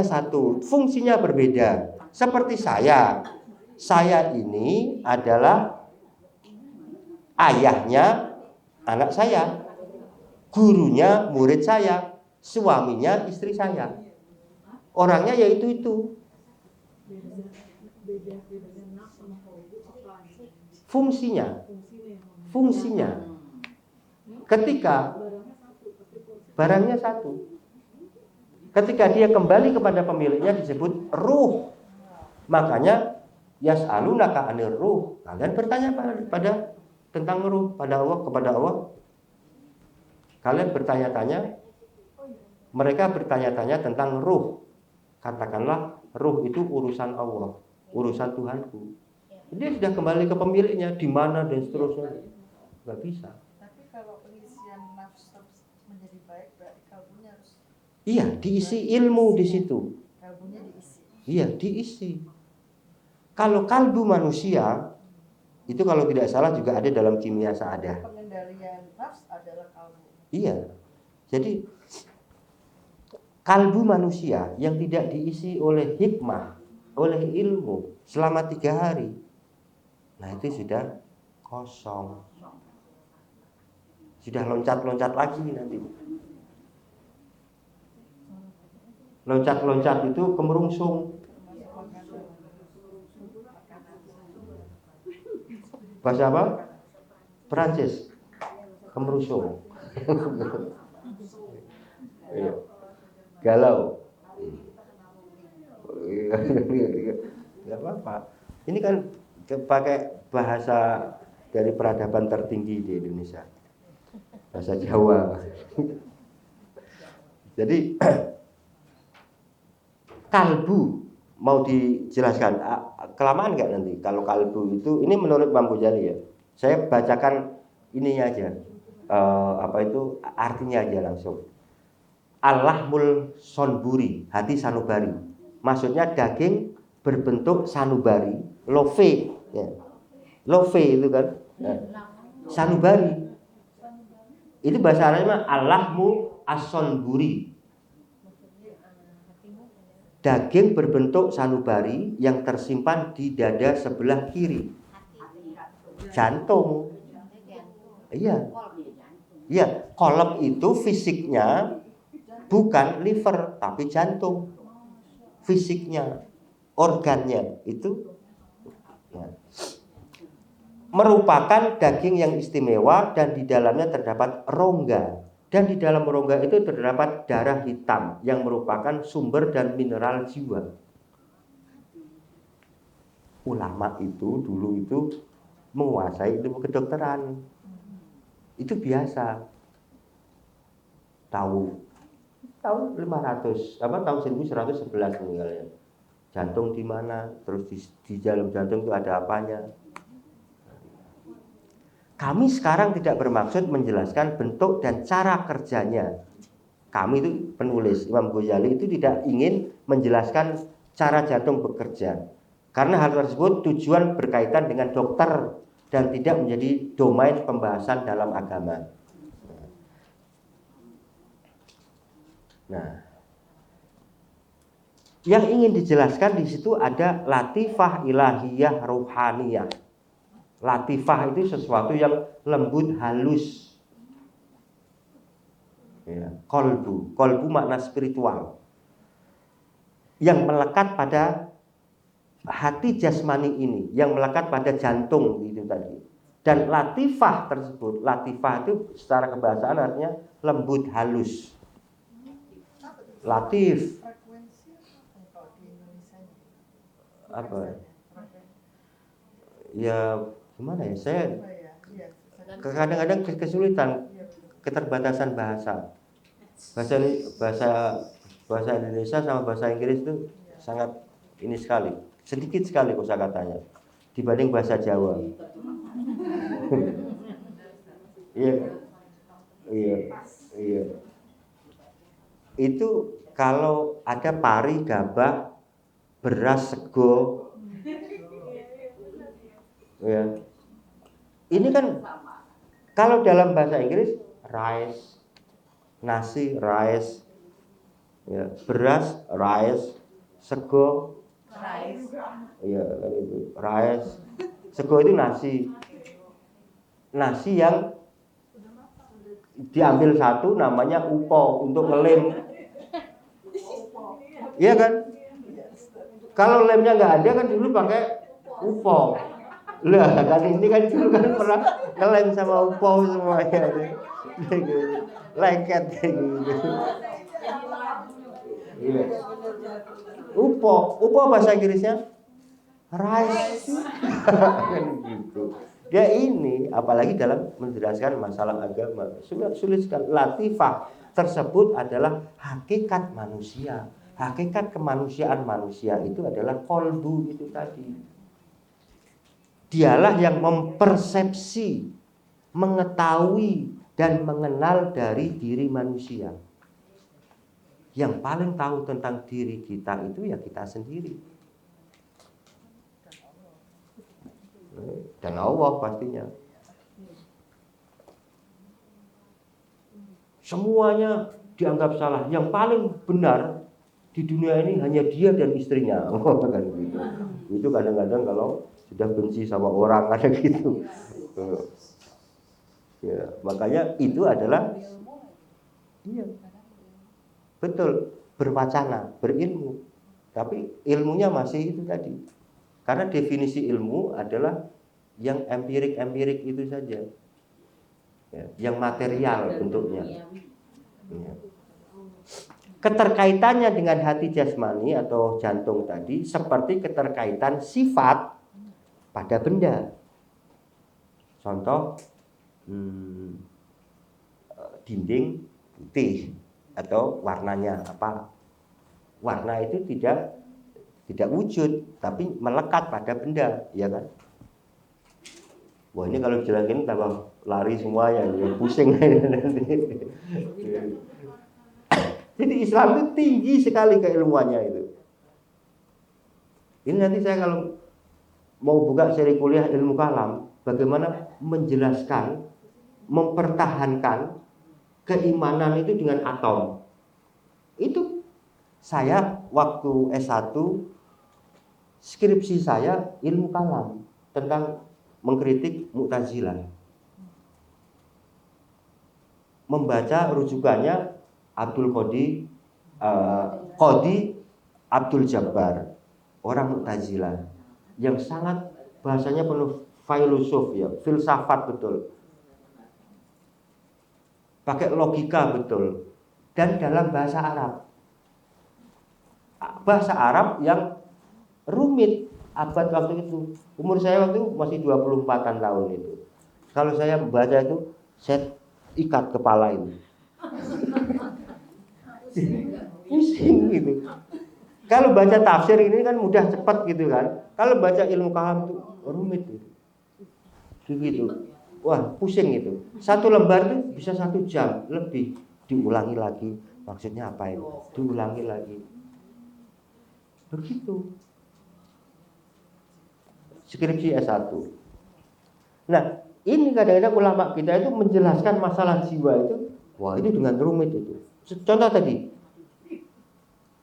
satu, fungsinya berbeda. Seperti saya ini adalah ayahnya anak saya, gurunya murid saya, suaminya istri saya. Orangnya yaitu itu. Fungsinya. Ketika barangnya satu. Ketika dia kembali kepada pemiliknya disebut ruh. Makanya yas'alunaka 'anir ruh. Kalian bertanya tentang ruh kepada Allah. Kalian bertanya-tanya, mereka bertanya-tanya tentang ruh. Katakanlah ruh itu urusan Allah, urusan Tuhanku. Dia sudah kembali ke pemiliknya, di mana dan seterusnya. Nggak bisa. Tapi kalau pengisian nafsu menjadi baik, berarti kalbunya harus. Iya, diisi ilmu di situ. Kalbunya diisi. Iya, diisi. Kalau kalbu manusia itu kalau tidak salah juga ada dalam kimia sa'adah. Pengendalian nafs adalah kalbu. Iya. Jadi kalbu manusia yang tidak diisi oleh hikmah, oleh ilmu selama 3 hari, nah itu sudah kosong. Sudah loncat-loncat lagi nanti. Loncat-loncat itu kemerungsung. Bahasa apa? Perancis. Kemerungsung. Iya. Galau. Nggak apa-apa. Ini kan pakai bahasa dari peradaban tertinggi di Indonesia, bahasa Jawa. Jadi kalbu mau dijelaskan kelamaan nggak nanti kalau kalbu itu, ini menurut Imam Ghazali ya. Saya bacakan ininya aja, artinya aja langsung. Al-lahmul sonburi, hati sanubari. Maksudnya daging berbentuk sanubari, love ya. Love itu kan. Nah, sanubari. Itu bahasa Arabnya al-lahmu as-sonburi. Daging berbentuk sanubari yang tersimpan di dada sebelah kiri. Jantung. Iya. Iya, kolb itu fisiknya bukan liver tapi jantung. Fisiknya, organnya itu ya, merupakan daging yang istimewa dan di dalamnya terdapat rongga. Dan di dalam rongga itu terdapat darah hitam yang merupakan sumber dan mineral jiwa. Ulama itu dulu itu menguasai ilmu kedokteran. Itu biasa. Tahun 500, tahun 1111 meninggalnya. Jantung di mana? Terus di dalam jantung itu ada apanya? Kami sekarang tidak bermaksud menjelaskan bentuk dan cara kerjanya. Kami itu penulis, Imam Ghazali itu tidak ingin menjelaskan cara jantung bekerja. Karena hal tersebut tujuan berkaitan dengan dokter dan tidak menjadi domain pembahasan dalam agama. Nah, yang ingin dijelaskan di situ ada latifah ilahiyah ruhaniyah. Latifah itu sesuatu yang lembut, halus. Ya, kolbu makna spiritual yang melekat pada hati jasmani ini, yang melekat pada jantung itu tadi. Dan latifah tersebut, latifah itu secara kebahasaan artinya lembut, halus. Latif. Apa? Ya gimana ya, saya kadang-kadang kesulitan, keterbatasan bahasa Indonesia sama bahasa Inggris itu sangat ini sekali, sedikit sekali kosakatanya dibanding bahasa Jawa. Iya. Itu kalau ada pari, gabah, beras, sego, ya. Ini kan kalau dalam bahasa Inggris rice, nasi rice, ya, beras rice, sego rice, ya kan itu rice, sego itu nasi yang diambil satu namanya upo untuk ngelem, iya kan? Kalau lemnya nggak ada kan dulu pakai upo. Lah kan ini kan dulu kan pernah ngelem sama upo semuanya, lengket gitu. Iya. Upo bahasa Inggrisnya rice. Gitu. Dia ini apalagi dalam menjelaskan masalah agama sulit sekali. Latifah tersebut adalah hakikat manusia. Hakikat kemanusiaan manusia itu adalah kolbu itu tadi. Dialah yang mempersepsi, mengetahui dan mengenal dari diri manusia. Yang paling tahu tentang diri kita itu ya kita sendiri. Dan Allah pastinya. Semuanya dianggap salah. Yang paling benar di dunia ini hanya dia dan istrinya. Kan gitu. Itu kadang-kadang kalau sudah benci sama orang ada gitu. Ya, makanya itu adalah iya. Betul. berwacana, berilmu. Tapi ilmunya masih itu tadi. Karena definisi ilmu adalah yang empirik itu saja. Ya, yang material bentuknya. Ya. Keterkaitannya dengan hati jasmani atau jantung tadi seperti keterkaitan sifat pada benda. Contoh dinding putih atau warnanya apa? Warna itu tidak wujud tapi melekat pada benda, ya kan? Wah, ini kalau jelasin tambah lari semua ya, pusing. Jadi Islam itu tinggi sekali keilmuannya itu. Ini nanti saya kalau mau buka seri kuliah ilmu kalam, bagaimana menjelaskan, mempertahankan keimanan itu dengan atom. Itu saya waktu S1 skripsi saya ilmu kalam tentang mengkritik Mu'tazilah. Membaca rujukannya Abdul Qadi Abdul Jabbar, orang Mu'tazilah yang sangat bahasanya penuh filosof ya, filsafat betul. Pakai logika betul dan dalam bahasa Arab. Bahasa Arab yang rumit abad waktu itu. Umur saya waktu itu masih 24-an tahun itu. Kalau saya membaca itu, saya ikat kepala ini. Pusing gitu. Kalau baca tafsir ini kan mudah cepat gitu kan. Kalau baca ilmu kalam itu rumit gitu. Gitu. Wah, pusing itu. Satu lembar itu bisa 1 jam lebih. Diulangi lagi. Maksudnya apa ini? Diulangi lagi. Begitu. Skripsi S1. Nah, ini kadang-kadang ulama kita itu menjelaskan masalah jiwa itu, wah itu dengan rumit itu. Contoh tadi,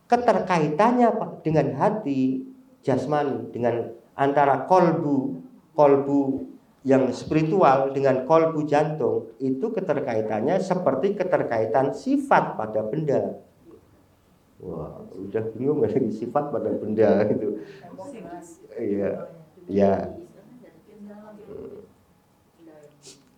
keterkaitannya dengan hati jasmani, dengan antara kolbu yang spiritual dengan kolbu jantung, itu keterkaitannya seperti keterkaitan sifat pada benda. Wah, udah bingung lagi sifat pada benda itu. Iya. Ya,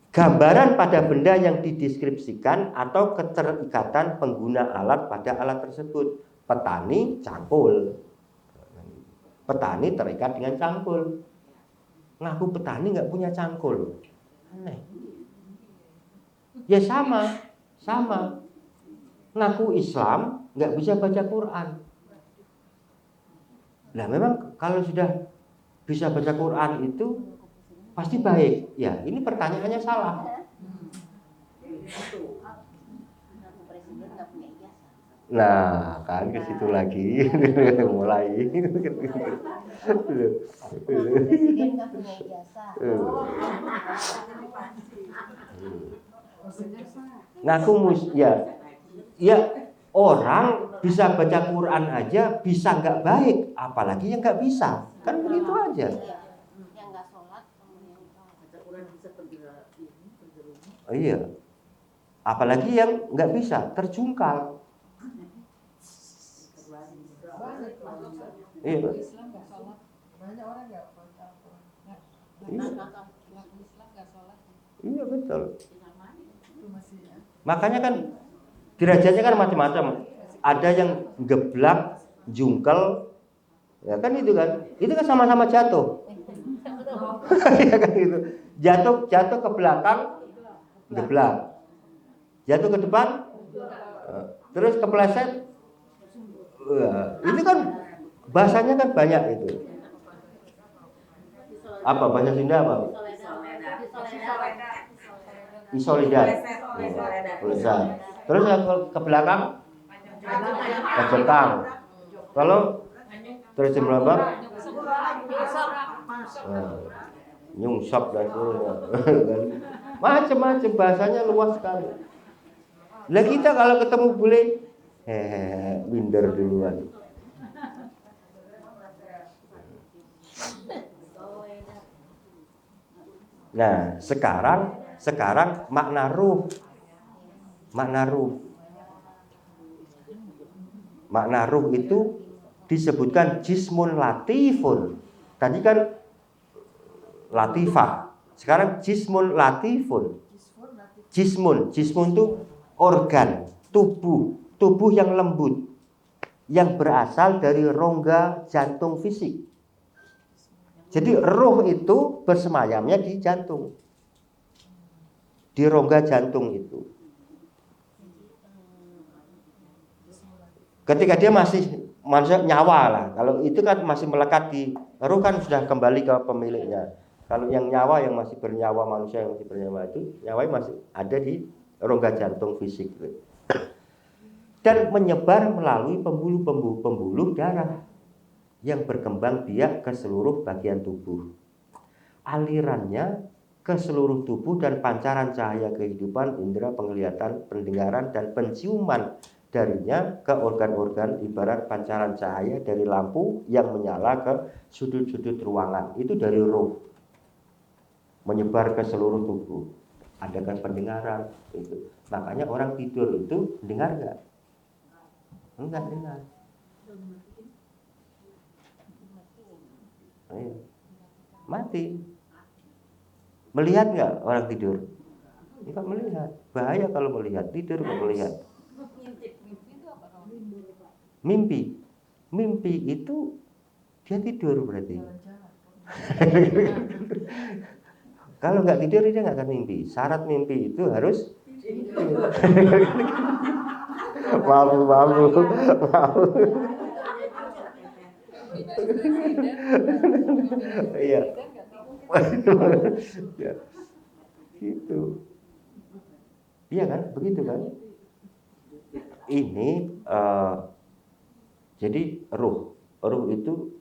gambaran pada benda yang dideskripsikan atau keterikatan pengguna alat pada alat tersebut. Petani cangkul, petani terikat dengan cangkul. Ngaku petani nggak punya cangkul, aneh. Ya sama. Ngaku Islam nggak bisa baca Quran. Nah memang kalau sudah bisa baca Quran itu pasti baik. Ya, ini pertanyaannya salah. Nah, kan ke situ lagi mulai. Ngaku ya orang bisa baca Quran aja bisa nggak baik, apalagi yang nggak bisa, kan begitu aja. Yang nggak sholat, yang baca Quran bisa Iya, apalagi yang nggak bisa, terjungkal. Iya. Banyak orang nggak baca Quran. Iya betul. Itu masih ya. Makanya kan derajatnya kan macam-macam. Ada yang geblak, jungkel, ya kan itu kan. Itu kan sama-sama jatuh. Ya kan gitu. Jatuh ke belakang, geblak. Jatuh ke depan, terus kepleset. Itu kan bahasanya kan banyak itu. Apa bahasa Sunda apa? Isolidat. Terus ke belakang kejengkang. Kalau terus melambang nyungsop dan macam-macam, bahasanya luas sekali. Lah kita kalau ketemu bule minder duluan. Nah, sekarang makna ruh. Makna ruh itu disebutkan jismun latifun. Tadi kan latifah, sekarang jismun latifun. Jismun itu organ tubuh yang lembut, yang berasal dari rongga jantung fisik. Jadi roh itu bersemayamnya di jantung, di rongga jantung itu. Ketika dia masih manusia nyawa lah, kalau itu kan masih melekat di roh kan sudah kembali ke pemiliknya. Kalau yang nyawa, yang masih bernyawa, manusia yang masih bernyawa itu nyawanya masih ada di rongga jantung fisik. Dan menyebar melalui pembuluh darah yang berkembang biak ke seluruh bagian tubuh. Alirannya ke seluruh tubuh dan pancaran cahaya kehidupan, indera penglihatan, pendengaran, dan penciuman darinya ke organ-organ ibarat pancaran cahaya dari lampu yang menyala ke sudut-sudut ruangan. Itu dari roh, menyebar ke seluruh tubuh. Adakan pendengaran itu. Makanya orang tidur itu dengar nggak? Enggak dengar. Mati. Melihat nggak orang tidur? Enggak melihat. Bahaya kalau melihat. Tidur nggak melihat. Mimpi itu dia tidur berarti. Kalau nggak tidur dia nggak akan mimpi. Syarat mimpi itu harus malu. Iya. Ya. Gitu. Iya kan, begitu kan? Ini jadi ruh itu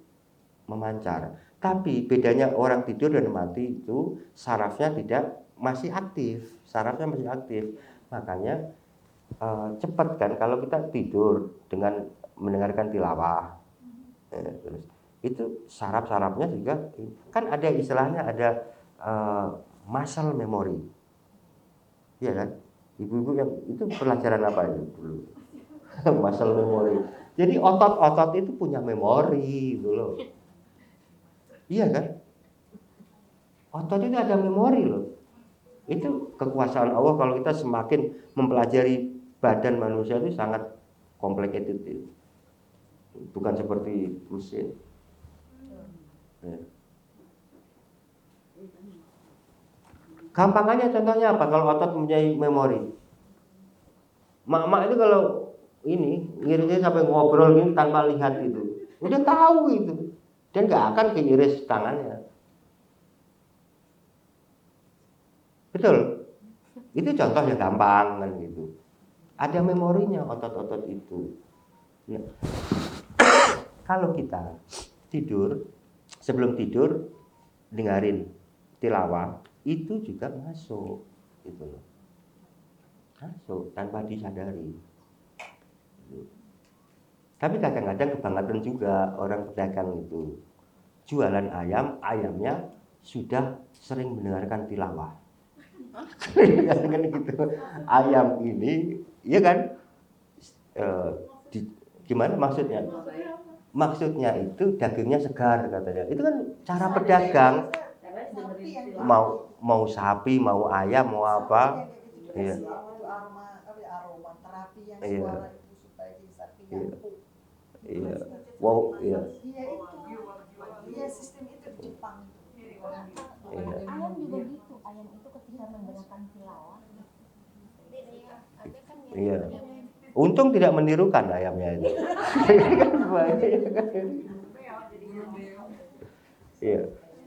memancar. Tapi bedanya orang tidur dan mati itu sarafnya masih aktif. Makanya cepat kan kalau kita tidur dengan mendengarkan tilawah. Terus itu saraf-sarafnya juga kan ada istilahnya ada muscle memory. Iya kan? Ibu-ibu yang itu pelajaran apa itu dulu? Muscle memory. Jadi otot-otot itu punya memori gitu loh. Iya kan? Otot itu ada memori loh. Itu kekuasaan Allah kalau kita semakin mempelajari badan manusia itu sangat complicated itu. Bukan seperti mesin. Ya. Gampangannya contohnya apa kalau otot mempunyai memori? Mak-mak itu kalau ini ngirisnya sampai ngobrol gini tanpa lihat itu, udah tahu itu. Dan gak akan keiris tangannya. Betul. Itu contoh yang gampang kan gitu. Ada memorinya otot-otot itu. Ya. Kalau kita tidur, sebelum tidur dengerin tilawah, itu juga masuk gitu loh. Masuk tanpa disadari. Tapi kadang-kadang kebangetan juga orang pedagang itu. Jualan ayam, ayamnya sudah sering mendengarkan tilawah. Kan gitu. Ayam ini, iya kan? Gimana maksudnya? Maksudnya itu dagingnya segar katanya. Itu kan cara pedagang. Mau sapi, mau ayam, mau apa? Iya. Aroma terapi yang Iya. suara itu supaya jadi sapi yang empuk. Iya. Wow, iya. Iya sistem itu di Jepang. Iya. Ayam juga gitu. Ayam itu ketika mendengarkan tilawah. Iya. Untung tidak menirukan ayamnya itu. Iya.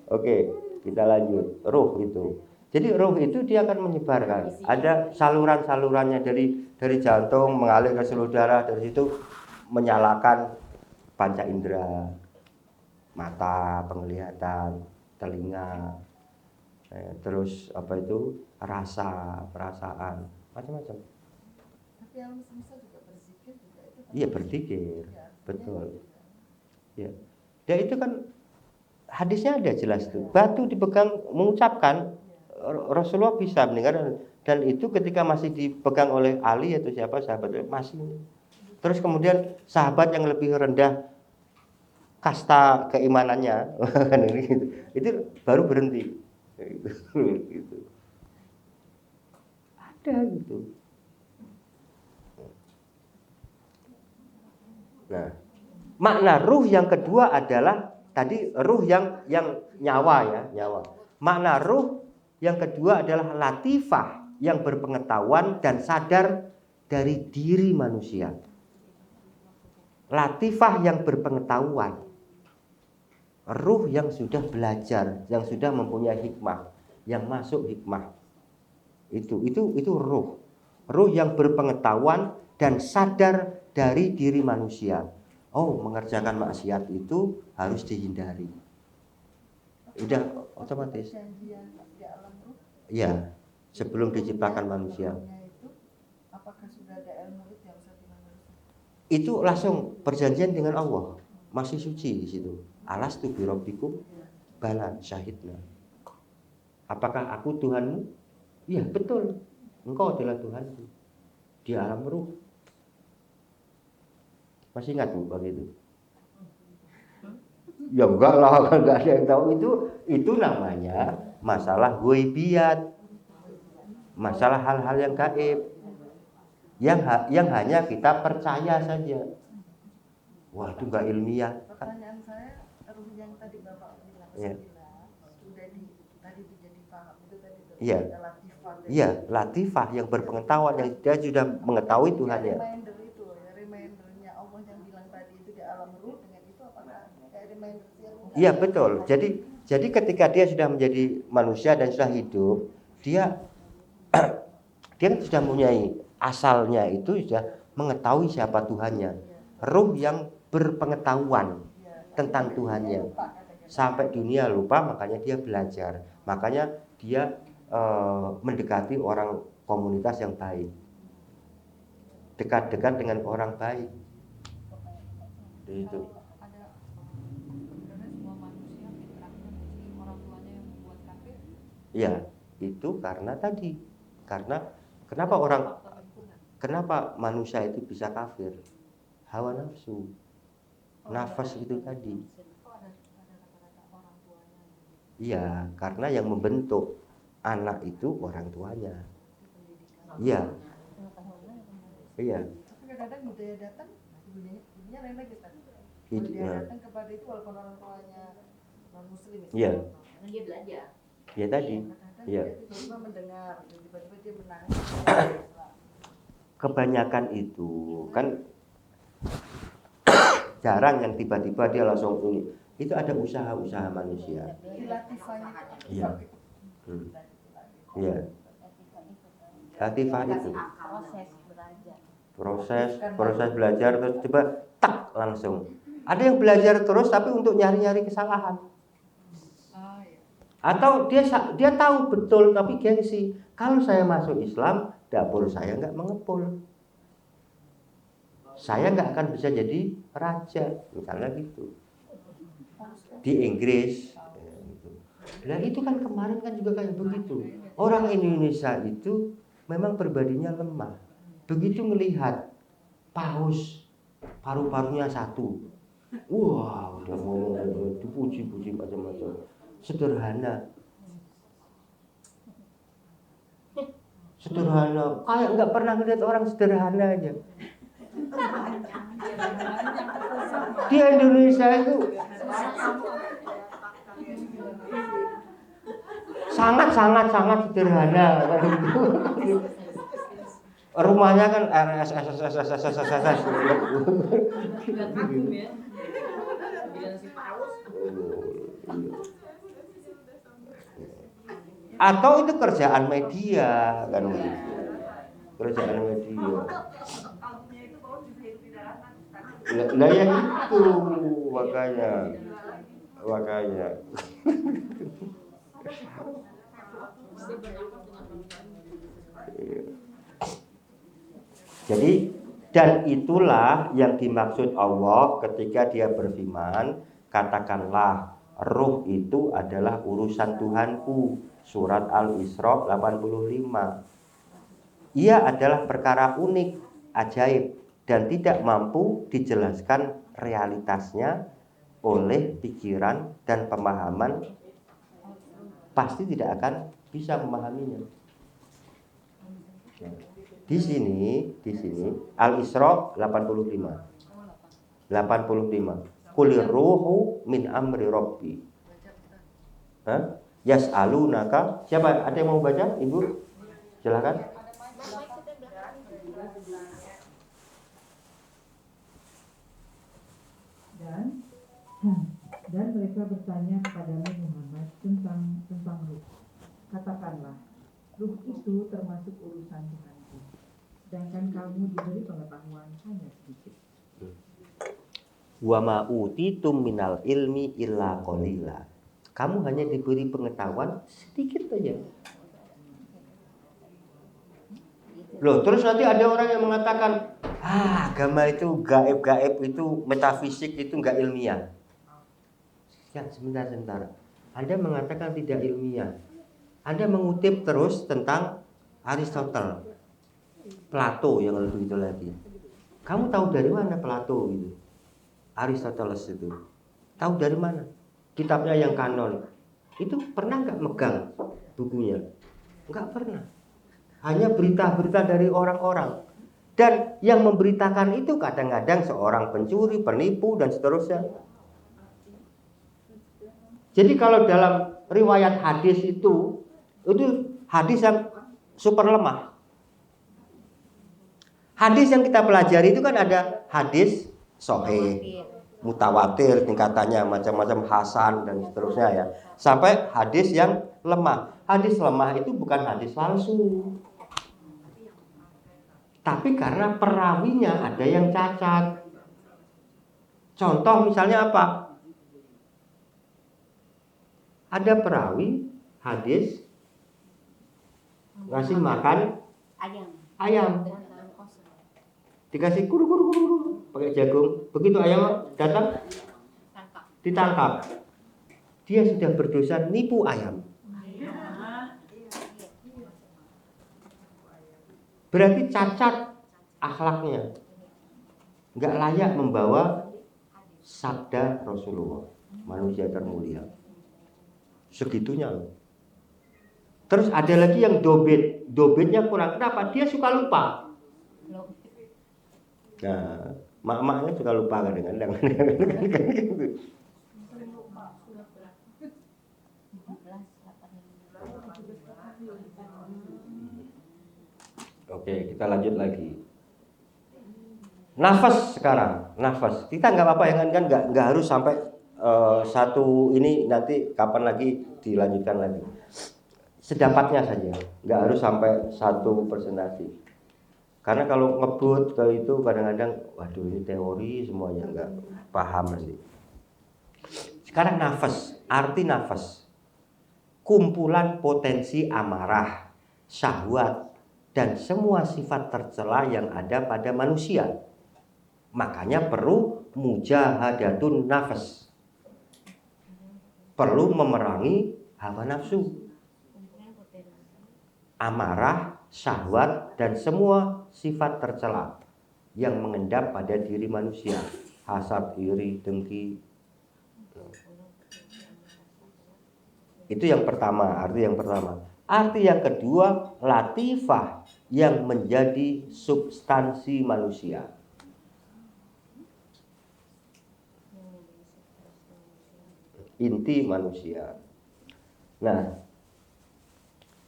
Oke, kita lanjut. Ruh itu. Jadi ruh itu dia akan menyebarkan. Ada saluran-salurannya dari jantung mengalir ke seluruh darah, dari situ menyalakan panca indera, mata, penglihatan, telinga, terus apa itu rasa, perasaan, macam-macam. Tapi alam semesta juga berzikir juga itu. Iya berzikir, betul. Ya, dia itu kan hadisnya ada jelas tuh. Batu dipegang mengucapkan, Rasulullah bisa mendengar dan itu ketika masih dipegang oleh Ali atau siapa sahabat masih Terus kemudian sahabat yang lebih rendah kasta keimanannya itu baru berhenti. Gitu. Ada gitu. Nah, makna ruh yang kedua adalah tadi ruh yang nyawa ya, nyawa. Makna ruh yang kedua adalah latifah yang berpengetahuan dan sadar dari diri manusia. Latifah yang berpengetahuan. Ruh yang sudah belajar, yang sudah mempunyai hikmah, yang masuk hikmah. Itu ruh. Ruh yang berpengetahuan dan sadar dari diri manusia. Oh, mengerjakan maksiat itu harus dihindari. Udah otomatis. Perjanjian di alam ruh Iya, sebelum diciptakan manusia. itu, apakah sudah ada ilmu itu yang bisa dimiliki? Itu langsung perjanjian dengan Allah. Masih suci di situ. Alastu bi rabbikum? Bala syahidna. Apakah aku Tuhanmu? Iya, betul. Engkau adalah Tuhanku. Di alam ruh. Masih ingat Bu begitu? Ya enggak lah, enggak ada yang tahu itu namanya masalah ghaibiyat. Masalah hal-hal yang gaib. Yang hanya kita percaya saja. Wah, itu enggak ilmiah. Pertanyaan saya, ruh yang tadi Bapak bilang, Iya. tadi itu jadi paham, itu tadi Iya. ada latifah. Iya, latifah yang berpengetahuan, yang dia sudah mengetahui Tuhannya. Reminder itu, ya, remindernya Allah yang bilang tadi itu di alam ruh, dengan itu apakah kayak reminder ruh? Iya, betul. Jadi ketika dia sudah menjadi manusia dan sudah hidup, dia dia kan sudah mempunyai asalnya itu sudah mengetahui siapa Tuhannya. Ruh yang berpengetahuan tentang Tuhannya. Sampai dunia lupa, makanya dia belajar. Makanya dia mendekati orang komunitas yang baik. Dekat-dekat dengan orang baik. Itu. Ada sebenarnya semua manusia fitrahnya mesti orang tuanya yang membuat kafir. Ya, itu karena tadi. Kenapa manusia itu bisa kafir? Hawa nafsu. Nafas itu tadi. Kok ada kata-kata orang tuanya? Iya, karena yang membentuk anak itu orang tuanya. Iya. Iya. Tapi kadang-kadang budaya datang, ibunya rela kita. Itu, Dia ya. datang kepada itu walaupun orang tuanya non muslim. Iya. Karena dia belajar. Ya tadi. Kadang-kadang Iya. dia tiba-tiba mendengar, tiba-tiba dia menangis. Kebanyakan itu kan jarang yang tiba-tiba dia langsung ini. Itu ada usaha-usaha manusia. Latifahnya itu. Iya. Iya. Latifah itu proses belajar terus tiba tak langsung. Ada yang belajar terus tapi untuk nyari-nyari kesalahan. Atau dia tahu betul tapi gengsi. Kalau saya masuk Islam, dapur saya nggak mengepul. Saya nggak akan bisa jadi raja, misalnya gitu. Di Inggris. Nah itu kan kemarin kan juga kayak begitu. Orang Indonesia itu memang pribadinya lemah. Begitu melihat paus paru-parunya satu, wah udah ngomong dipuji-puji macam-macam. Sederhana, kayak nggak pernah ngeliat orang sederhana aja. Di Indonesia itu sangat sederhana kan gitu. Rumahnya kan RSS. Atau itu kerjaan media kan gitu. Kerjaan media. Lah yang itu makanya. Jadi dan itulah yang dimaksud Allah ketika dia berfirman, katakanlah ruh itu adalah urusan Tuhanku. Surat Al-Isra 85. Ia adalah perkara unik, ajaib, dan tidak mampu dijelaskan realitasnya oleh pikiran dan pemahaman, pasti tidak akan bisa memahaminya. Di sini Al-Isra 85. Qulir ruhu min amri rabbi. Yas'alunaka. Siapa? Ada yang mau baca? Ibu? Silakan. Dan mereka bertanya kepadamu Muhammad tentang ruh. Katakanlah, ruh itu termasuk urusan Tuhanku, sedangkan kamu diberi pengetahuan hanya sedikit. Wa ma utitum minal ilmi illa qalila. Kamu hanya diberi pengetahuan sedikit saja. Loh, terus nanti ada orang yang mengatakan, agama itu gaib-gaib, itu metafisik, itu enggak ilmiah. Ya, sebentar. Anda mengatakan tidak ilmiah. Anda mengutip terus tentang Aristotle, Plato yang lebih itu lagi. Kamu tahu dari mana Plato itu? Aristoteles itu. Tahu dari mana? Kitabnya yang kanon. Itu pernah nggak megang bukunya? Nggak pernah. Hanya berita-berita dari orang-orang. Dan yang memberitakan itu kadang-kadang seorang pencuri, penipu, dan seterusnya. Jadi kalau dalam riwayat hadis itu hadis yang super lemah. Hadis yang kita pelajari itu kan ada hadis sahih, mutawatir tingkatannya, macam-macam hasan dan seterusnya ya. Sampai hadis yang lemah. Hadis lemah itu bukan hadis palsu. Tapi karena perawinya ada yang cacat. Contoh misalnya apa? Ada perawi hadis ngasih makan ayam. Dikasih kuru pakai jagung. Begitu ayam datang ditangkap. Dia sudah berdosa nipu ayam. Berarti cacat akhlaknya. Enggak layak membawa sabda Rasulullah, manusia termulia. Segitunya loh. Terus ada lagi yang dobetnya kurang. Kenapa? Dia suka lupa. Nah, mak-maknya suka lupa kadang-kadang. Oke, kita lanjut lagi. Nafas sekarang, nafas. Kita nggak apa-apa ya kan nggak harus sampai satu ini, nanti kapan lagi dilanjutkan lagi. Sedapatnya saja, nggak harus sampai satu presentasi. Karena kalau ngebut ke itu kadang-kadang, waduh ini teori semuanya nggak paham nanti. Sekarang nafas, arti nafas. Kumpulan potensi amarah, syahwat, dan semua sifat tercela yang ada pada manusia. Makanya perlu mujahadatun nafas. Perlu memerangi hawa nafsu, amarah, syahwat, dan semua sifat tercela yang mengendap pada diri manusia. Hasad, iri, dengki. Itu yang pertama, arti yang pertama. Arti yang kedua, latifah, yang menjadi substansi manusia. Inti manusia. Nah,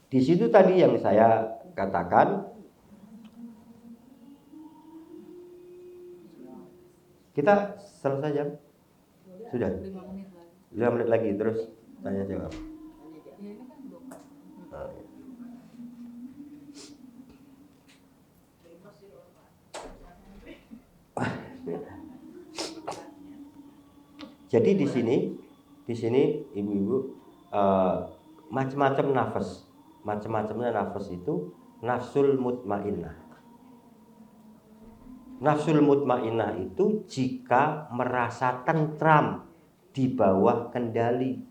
di situ tadi yang saya katakan, kita selesai jam? Sudah? 5 menit lagi, terus tanya jawab. Jadi di sini ibu-ibu macam-macam nafas. Macam-macamnya nafas itu nafsul mutmainnah. Nafsul mutmainnah itu jika merasa tentram di bawah kendali.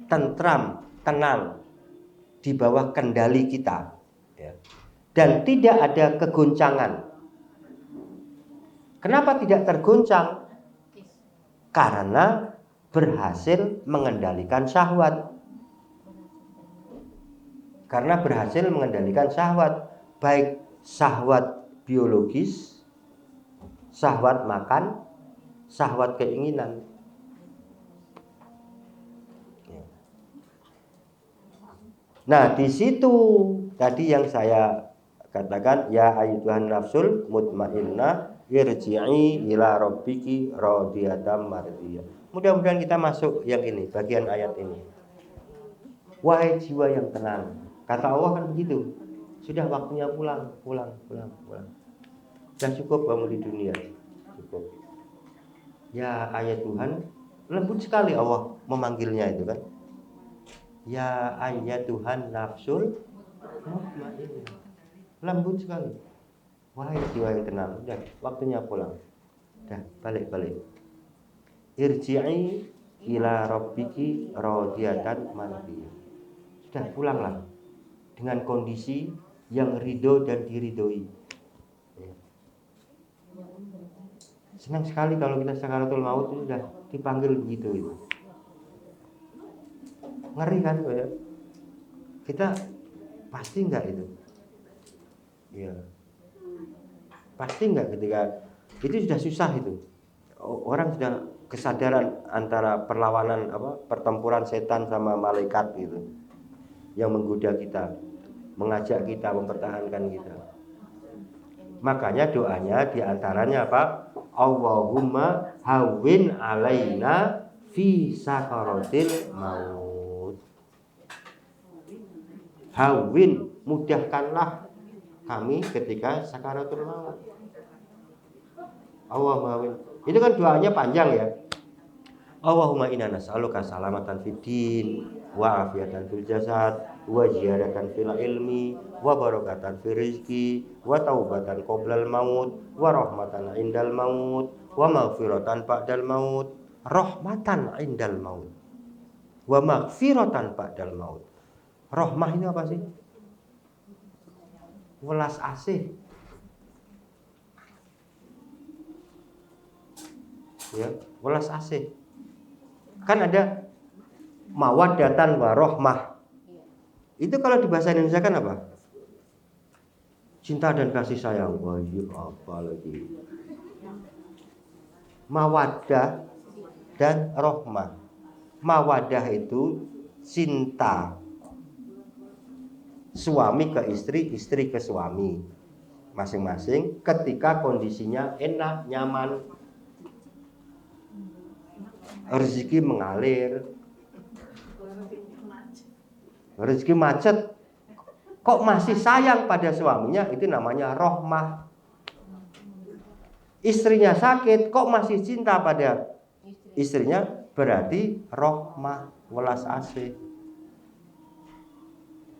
Tentram, tenang di bawah kendali kita ya. dan tidak ada kegoncangan. Kenapa tidak tergoncang? Karena berhasil mengendalikan syahwat. Karena berhasil mengendalikan syahwat, baik syahwat biologis, syahwat makan, syahwat keinginan. Nah, di situ tadi yang saya katakan, ya ayyuhan nafsul mutmainnah irji'i ila rabbiki radiyatan mardiyah. Mudah-mudahan kita masuk yang ini, bagian ayat ini. Wahai jiwa yang tenang. Kata Allah kan begitu. Sudah waktunya pulang. Sudah cukup kamu di dunia. Cukup. Ya ayat Tuhan, lembut sekali Allah memanggilnya itu kan. Ya ayyatuhan nafsul mutmainnah. Lembut sekali. Wahai jiwa yang tenang, udah waktunya pulang. Dah balik. Irji'i ila rabbiki radiyatan mardiyah. Sudah pulanglah dengan kondisi yang ridho dan diridhoi. Senang sekali kalau kita sakaratul maut itu sudah dipanggil begitu itu. Ngeri kan ya? Kita pasti enggak itu? Ya. Pasti enggak ketika itu sudah susah itu. Orang sudah kesadaran antara perlawanan pertempuran setan sama malaikat gitu. Yang menggoda kita, mengajak kita, mempertahankan kita. Makanya doanya diantaranya apa? Allahumma hawwin alaina fi sakaratil maut. Hawwin, mudahkanlah kami ketika sakaratul maut. Allahumma hawwin. Itu kan doanya panjang ya. Allahumma inna nas'aluka salamatan fid din wa afiatan fil jasad wa ziyadatan fil ilmi wa barakatan fil rizqi wa taubatan qoblal maut wa rahmatan indal maut wa maghfiratan ba'dal maut. Rahmatan indal maut wa maghfiratan ba'dal maut. Rahmah ini apa sih? Welas asih. Ya, welas asih. Kan ada mawaddatan wa rahmah. Itu kalau di bahasa Indonesia kan apa? Cinta dan kasih sayang. Wah, apa lagi? Mawaddah dan rahmah. Mawaddah itu cinta suami ke istri, istri ke suami masing-masing ketika kondisinya enak, nyaman, rezeki mengalir. Rezeki macet, kok masih sayang pada suaminya, itu namanya rahmah. Istrinya sakit, kok masih cinta pada istrinya, berarti rahmah, welas asih.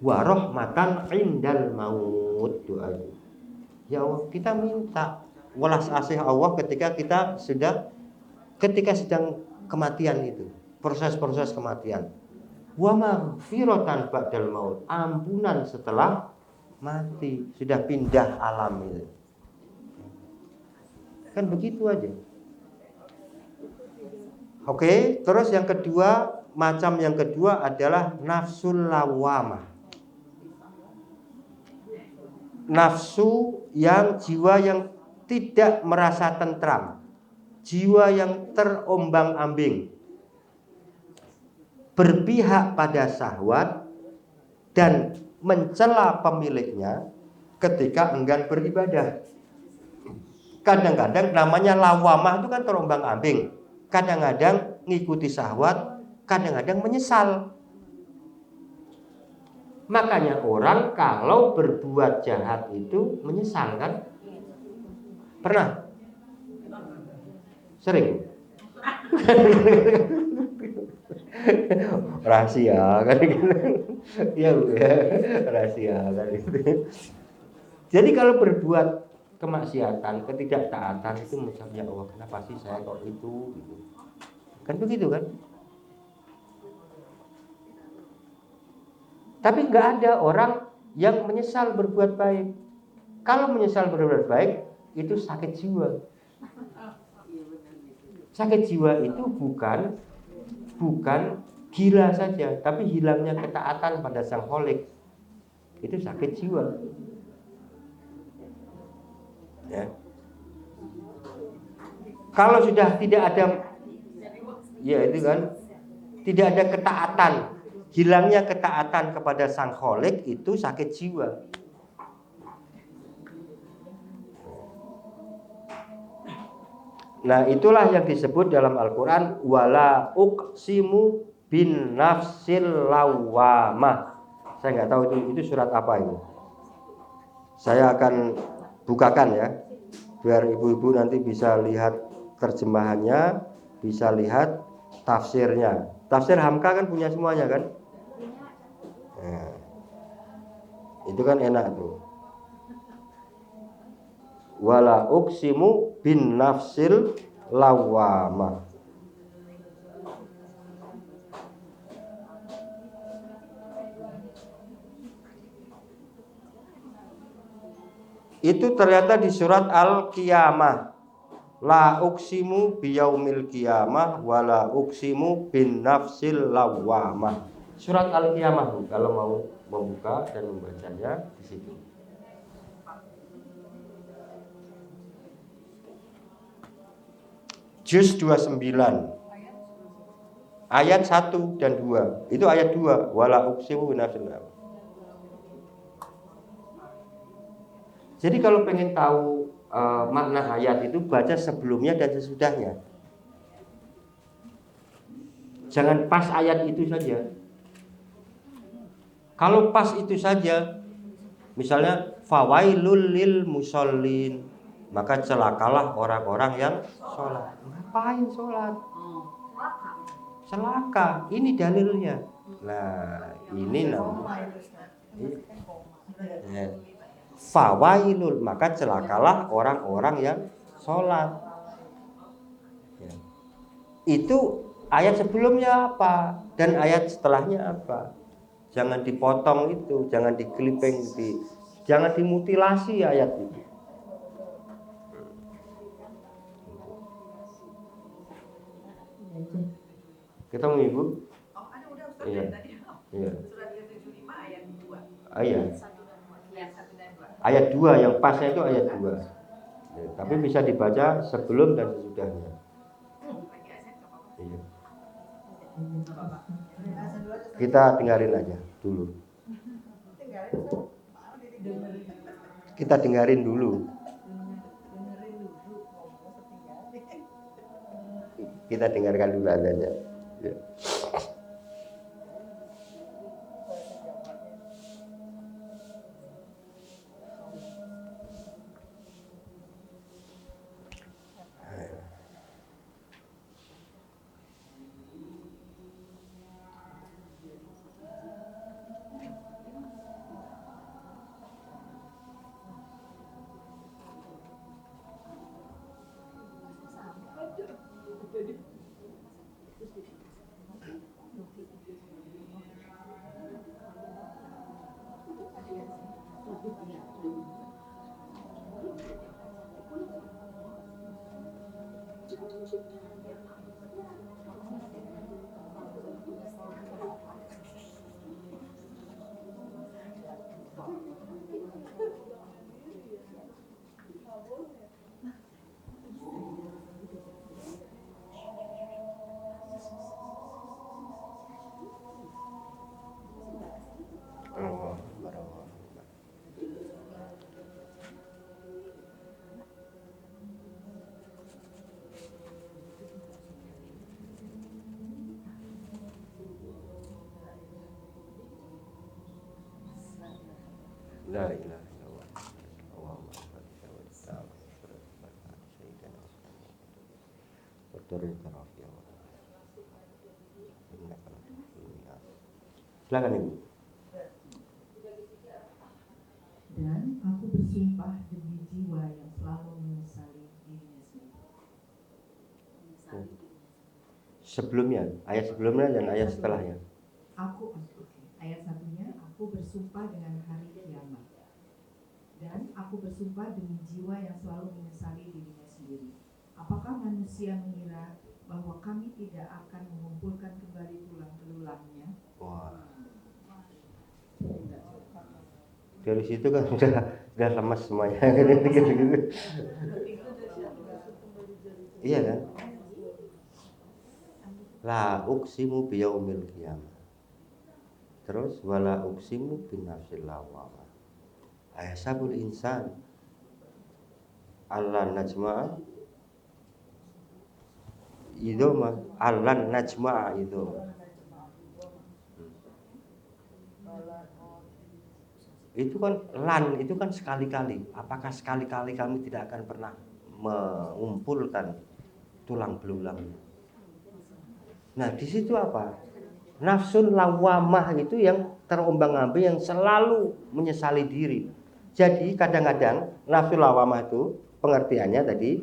Wa rahmatan indal maut, doa. Ya Allah, kita minta welas asih Allah ketika sedang kematian itu, proses-proses kematian. Wa maghfiratan ba'dal maut, ampunan setelah mati, sudah pindah alam itu. Kan begitu aja. Oke, terus yang kedua, macam yang kedua adalah nafsul lawamah. Nafsu yang jiwa yang tidak merasa tentram, jiwa yang terombang-ambing, berpihak pada syahwat dan mencela pemiliknya ketika enggan beribadah. Kadang-kadang namanya lawamah itu kan terombang-ambing. Kadang-kadang ngikuti syahwat, kadang-kadang menyesal. Makanya orang kalau berbuat jahat itu menyesal kan? Pernah? Sering? Rahasia kan gitu. Ya, rahasia kan gitu. Jadi kalau berbuat kemaksiatan, ketidaktaatan itu misalnya, Allah kenapa sih saya kok itu gitu. Kan begitu kan? Tapi nggak ada orang yang menyesal berbuat baik. Kalau menyesal berbuat baik itu sakit jiwa. Sakit jiwa itu bukan gila saja, tapi hilangnya ketaatan pada sang kholik. Itu sakit jiwa. Ya. Kalau sudah tidak ada, ya itu kan, tidak ada ketaatan, hilangnya ketaatan kepada sang kholik itu sakit jiwa. Nah, itulah yang disebut dalam Al-Quran wala uqsimu bin nafsil lawamah. Saya nggak tahu itu surat apa ini. Saya akan bukakan ya, biar ibu-ibu nanti bisa lihat terjemahannya, bisa lihat tafsirnya. Tafsir Hamka kan punya semuanya kan? Nah, itu kan enak tuh. Wala uqsimu bin nafsil lawamah. Itu ternyata di surat Al-Qiyamah. La uqsimu biyaumil qiyamah wala uqsimu bin nafsil lawamah. Surat Al-Qiyamah kalau mau membuka dan membacanya di situ. Juz 29 ayat 1 dan 2. Itu ayat 2 wala uqsimu bin nafsil lawamah. Jadi kalau pengen tahu makna ayat itu baca sebelumnya dan sesudahnya. Jangan pas ayat itu saja. Kalau pas itu saja, misalnya fawailul lil musallin, maka celakalah orang-orang yang sholat. Ngapain sholat? Celaka. Ini dalilnya. Nah, ini namanya. Ya. Fawailul, maka celakalah orang-orang yang sholat. Ya. Itu ayat sebelumnya apa dan ayat setelahnya apa? Jangan dipotong itu, jangan dikeliping, jangan dimutilasi ayat itu. Kita mengibu? Iya. Iya. Ayat. Ayat 2 yang pasnya itu ayat 2. Ya, tapi bisa dibaca sebelum dan sesudahnya. Iya. Kita dengarin aja dulu. Kita dengarin dulu. Kita dengarkan dulu adanya. Ya. La ilaha illallah. Allahumma shalli ala sayyidina Silakan Ibu. Dan aku bersumpah demi jiwa yang selalu menyesali dirinya sendiri. Sebelumnya, ayat sebelumnya dan ayat setelahnya. Ayat satunya, aku bersumpah dengan hari kiamat. Dan aku bersumpah demi jiwa yang selalu menyesali dirinya sendiri. Apakah manusia mengira bahwa kami tidak akan mengumpulkan kembali tulang belulangnya? Wah. Dari situ kan sudah lemas semuanya. Gitu. Iya kan? La uqsimu biyaumil qiyamah. Terus wala uqsimu bin nafsil lawwamah. Ayasabul insan Allah najma'a idoma Allan najma'a idoma. Itu kan lan itu kan sekali-kali. Apakah sekali-kali kami tidak akan pernah mengumpulkan tulang belulang? Nah, di situ apa? Nafsun lawamah itu yang terombang-ambing, yang selalu menyesali diri. Jadi kadang-kadang nafsu lawamah itu pengertiannya tadi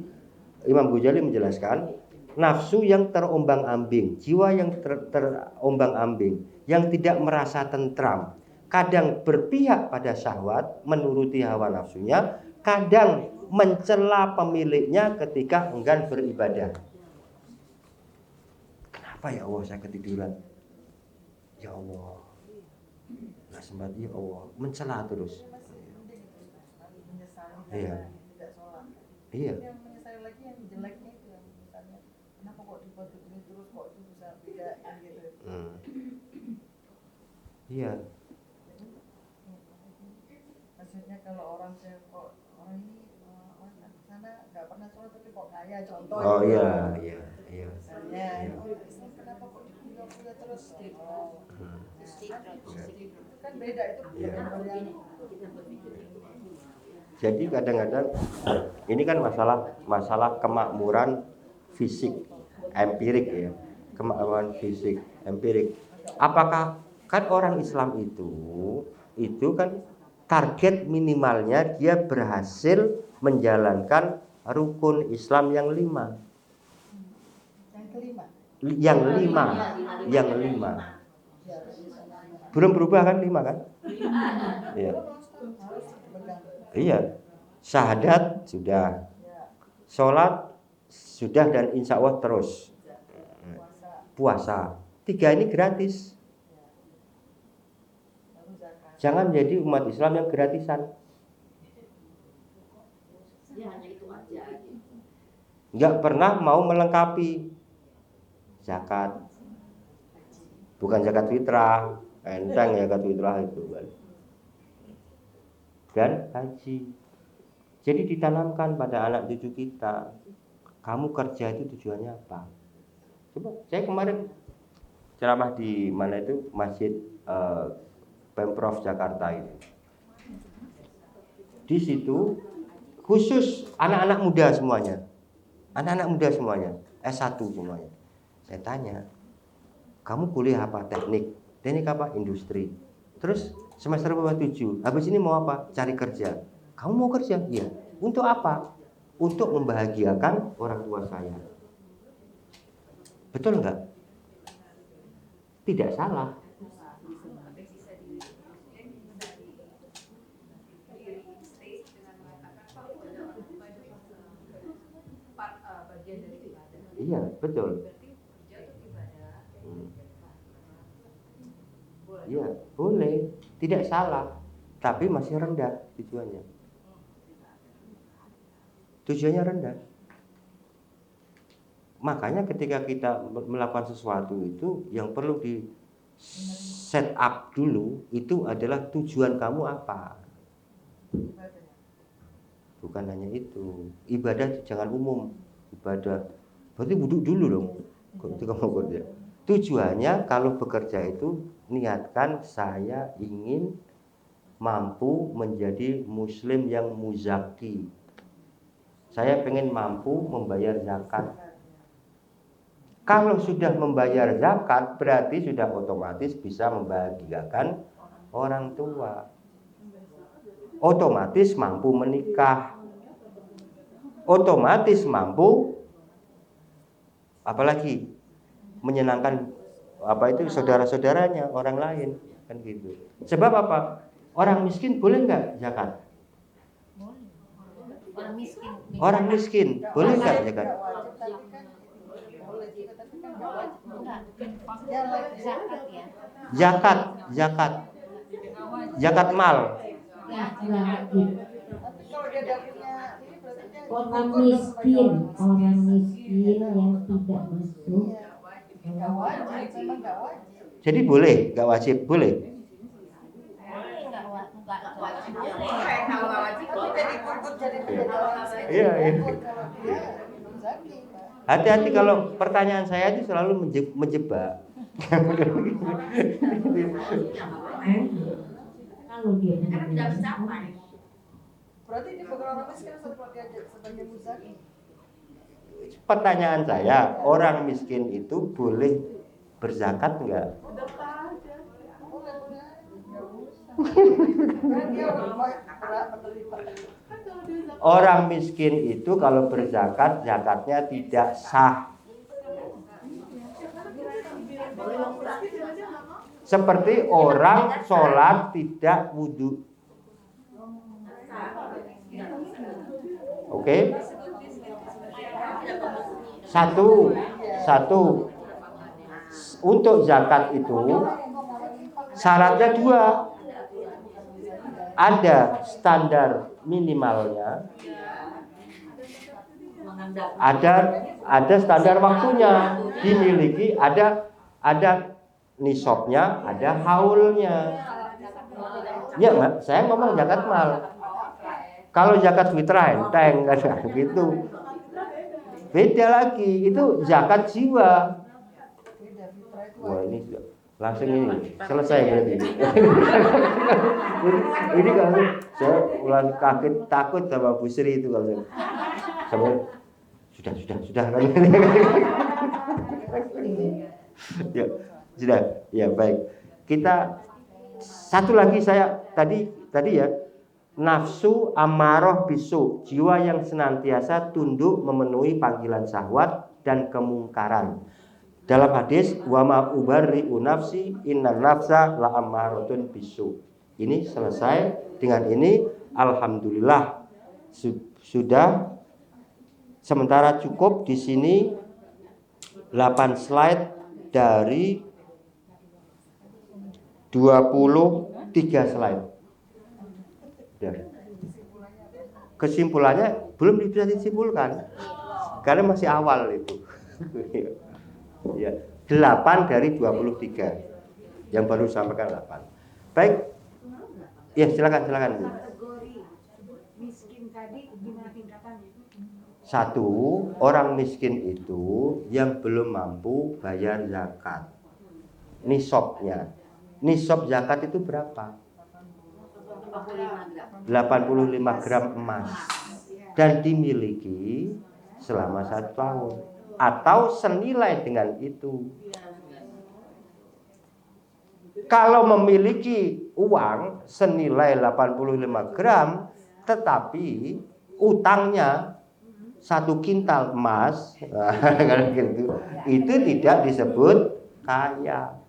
Imam Ghazali menjelaskan nafsu yang terombang-ambing, jiwa yang terombang-ambing, yang tidak merasa tentram, kadang berpihak pada syahwat, menuruti hawa nafsunya, kadang mencela pemiliknya ketika enggan beribadah. Kenapa ya Allah saya ketiduran? Ya Allah, nggak sempat, ya Allah, mencela terus. Iya. Iya. Yang menyesali lagi yang jeleknya itu, yang misalnya kenapa kok dibuat begini terus, kok itu bisa beda kan gitu. Iya. Maksudnya kalau orang saya kok orang ini orang sana nggak pernah sholat tapi kok kaya contoh. Oh gitu. iya. Misalnya, oh, kenapa kok dipuja terus gitu. Itu kan beda itu. Iya. Yang Jadi kadang-kadang ini kan masalah kemakmuran fisik empirik ya, kemakmuran fisik empirik. Apakah kan orang Islam itu kan target minimalnya dia berhasil menjalankan rukun Islam yang 5. yang Yang lima. Belum berubah kan 5 kan? Iya. Iya. Syahadat sudah. Sholat sudah dan insya Allah terus. Puasa. 3 ini gratis. Jangan menjadi umat Islam yang gratisan. Nggak pernah mau melengkapi zakat. Bukan zakat fitrah, enteng ya zakat fitrah itu kan. Dan haji. Jadi ditanamkan pada anak cucu kita, kamu kerja itu tujuannya apa? Coba saya kemarin ceramah di mana itu Masjid Pemprov Jakarta ini. Di situ khusus anak-anak muda semuanya. Anak-anak muda semuanya, S1 semuanya. Saya tanya, kamu kuliah apa? Teknik. Teknik apa? Industri. Terus semester berapa? 7. Habis ini mau apa? Cari kerja. Kamu mau kerja? Iya. Untuk apa? Untuk membahagiakan orang tua saya. Betul enggak? Tidak salah. Iya, betul. Iya, boleh. Tidak salah. Tapi masih rendah tujuannya. Tujuannya rendah. Makanya ketika kita melakukan sesuatu itu yang perlu di set up dulu itu adalah tujuan kamu apa. Bukan hanya itu. Ibadah jangan umum. Ibadah berarti wudhu dulu dong. Itu kamu kerja. Tujuannya kalau bekerja itu niatkan saya ingin mampu menjadi muslim yang muzaki. Saya pengen mampu membayar zakat. Kalau sudah membayar zakat berarti sudah otomatis bisa membahagiakan orang tua. Otomatis mampu menikah. Otomatis mampu apalagi menyenangkan saudara-saudaranya, orang lain kan gitu. Sebab apa? Orang miskin boleh nggak zakat? Orang miskin boleh nggak zakat? Nggak wajib, tapi kan boleh juga, tapi kan nggak wajib. Enggak. Ya, like, Zakat ya. Zakat mal. Ya, Wajib. tapi kalau dia nggak punya ini berarti dia Orang gugur dong sebagai miskin orang yang tidak masuk Iya, nggak wajib, memang nggak wajib. Jadi boleh, nggak wajib, boleh. enggak wajib. Tapi jadi gugur jadi orang miskin. Iya, iya. Gugur kalau dia belum zaki, Pak. Hati-hati kalau pertanyaan saya itu selalu menjebak. Kalau dia benar-benar Berarti dia bukan orang miskin setelah dia sebagai muzaki. Pertanyaan saya, orang miskin itu boleh berzakat nggak? Boleh, nggak usah. Kan dia udah berat menerima. Orang miskin itu kalau berzakat, zakatnya tidak sah. Seperti orang sholat tidak wudhu. Oke? Satu. Untuk zakat itu syaratnya 2. Ada standar minimalnya, ada standar waktunya dimiliki, ada nisabnya, ada haulnya. Ya, Mbak, saya ngomong zakat mal. Kalau zakat fitrah enteng kan gitu. Beda lagi, itu zakat jiwa. Wah, ini langsung ini selesai berarti. Ini kalau saya ulang kaget takut sama Bu Sri itu kalau saya sudah kan. Ya, sudah. Ya, baik. Kita satu lagi saya tadi ya, nafsu amarah bisu, jiwa yang senantiasa tunduk memenuhi panggilan syahwat dan kemungkaran. Dalam hadis wa ma ubarri'u nafsi innan nafsa la ammaratun bisu. Ini selesai. Dengan ini alhamdulillah sudah sementara cukup di sini 8 slide dari 23 slide. Kesimpulannya belum bisa disimpulkan karena masih awal itu. Ya, 8 dari 23 yang baru sampaikan 8. Baik. Ya, silakan Bu. Kategori miskin tadi gimana tingkatannya? 1, orang miskin itu yang belum mampu bayar zakat. Nisabnya. Nisab zakat itu berapa? 85 gram emas dan dimiliki selama 1 tahun atau senilai dengan itu. Kalau memiliki uang senilai 85 gram tetapi utangnya 1 kintal emas, itu tidak disebut kaya.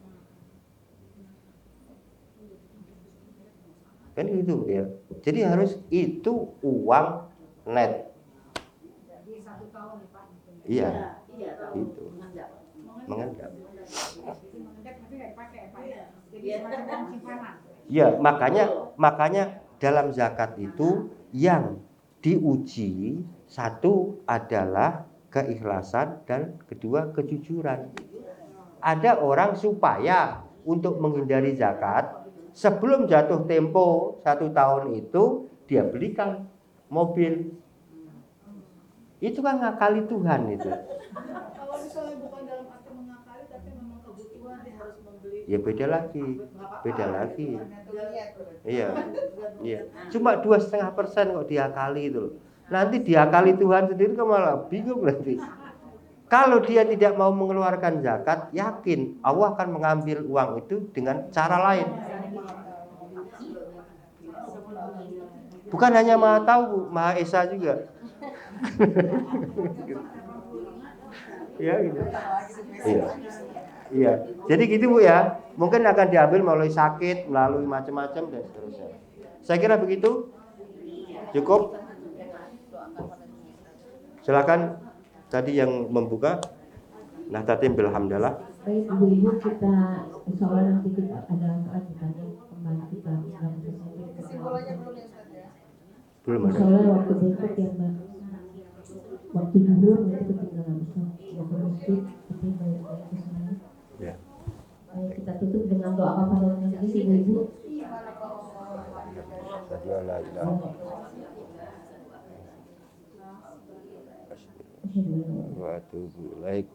Kan gitu ya. Jadi harus itu uang net. Jadi 1 tahun ya Pak. Iya. Itu. Mengendap. Mengendap tapi nggak dipakai ya Pak ya. Jadi semacam uang simpanan. Ya, makanya dalam zakat itu yang diuji 1 adalah keikhlasan dan 2 kejujuran. Ada orang supaya untuk menghindari zakat sebelum jatuh tempo 1 tahun itu dia belikan mobil. Itu kan ngakali Tuhan itu. Kalau misalnya bukan dalam arti mengakali tapi memang kebutuhan dia harus membeli. Ya beda lagi. Iya. Cuma 2,5% kok diakali itu loh. Nanti diakali Tuhan sendiri kok malah bingung nanti. Kalau dia tidak mau mengeluarkan zakat, yakin Allah akan mengambil uang itu dengan cara lain. Bukan hanya Maha Tahu, Maha Esa juga. Ya gitu. Iya. Jadi gitu Bu ya. Mungkin akan diambil melalui sakit, melalui macam-macam dan seterusnya. Saya kira begitu. Cukup. Silakan tadi yang membuka. Nah, tatim bilhamdalah. Baik ibu-ibu, kita insya Allah nanti kita ada saat ditanya kembali kita sedang selesai. Kesimpulannya belum ya Ustaz ya? Belum Insya ada. Allah waktu besok ya Mbak. Waktu zuhur nanti ketinggalan Ustaz. Ya ke masjid, tapi banyak ke sana. Ya. Baik, kita tutup dengan doa kafaratul majlis ibu-ibu. Asyhadu an la ilaha Asyhadu an la ilaha wa atubu ilaik.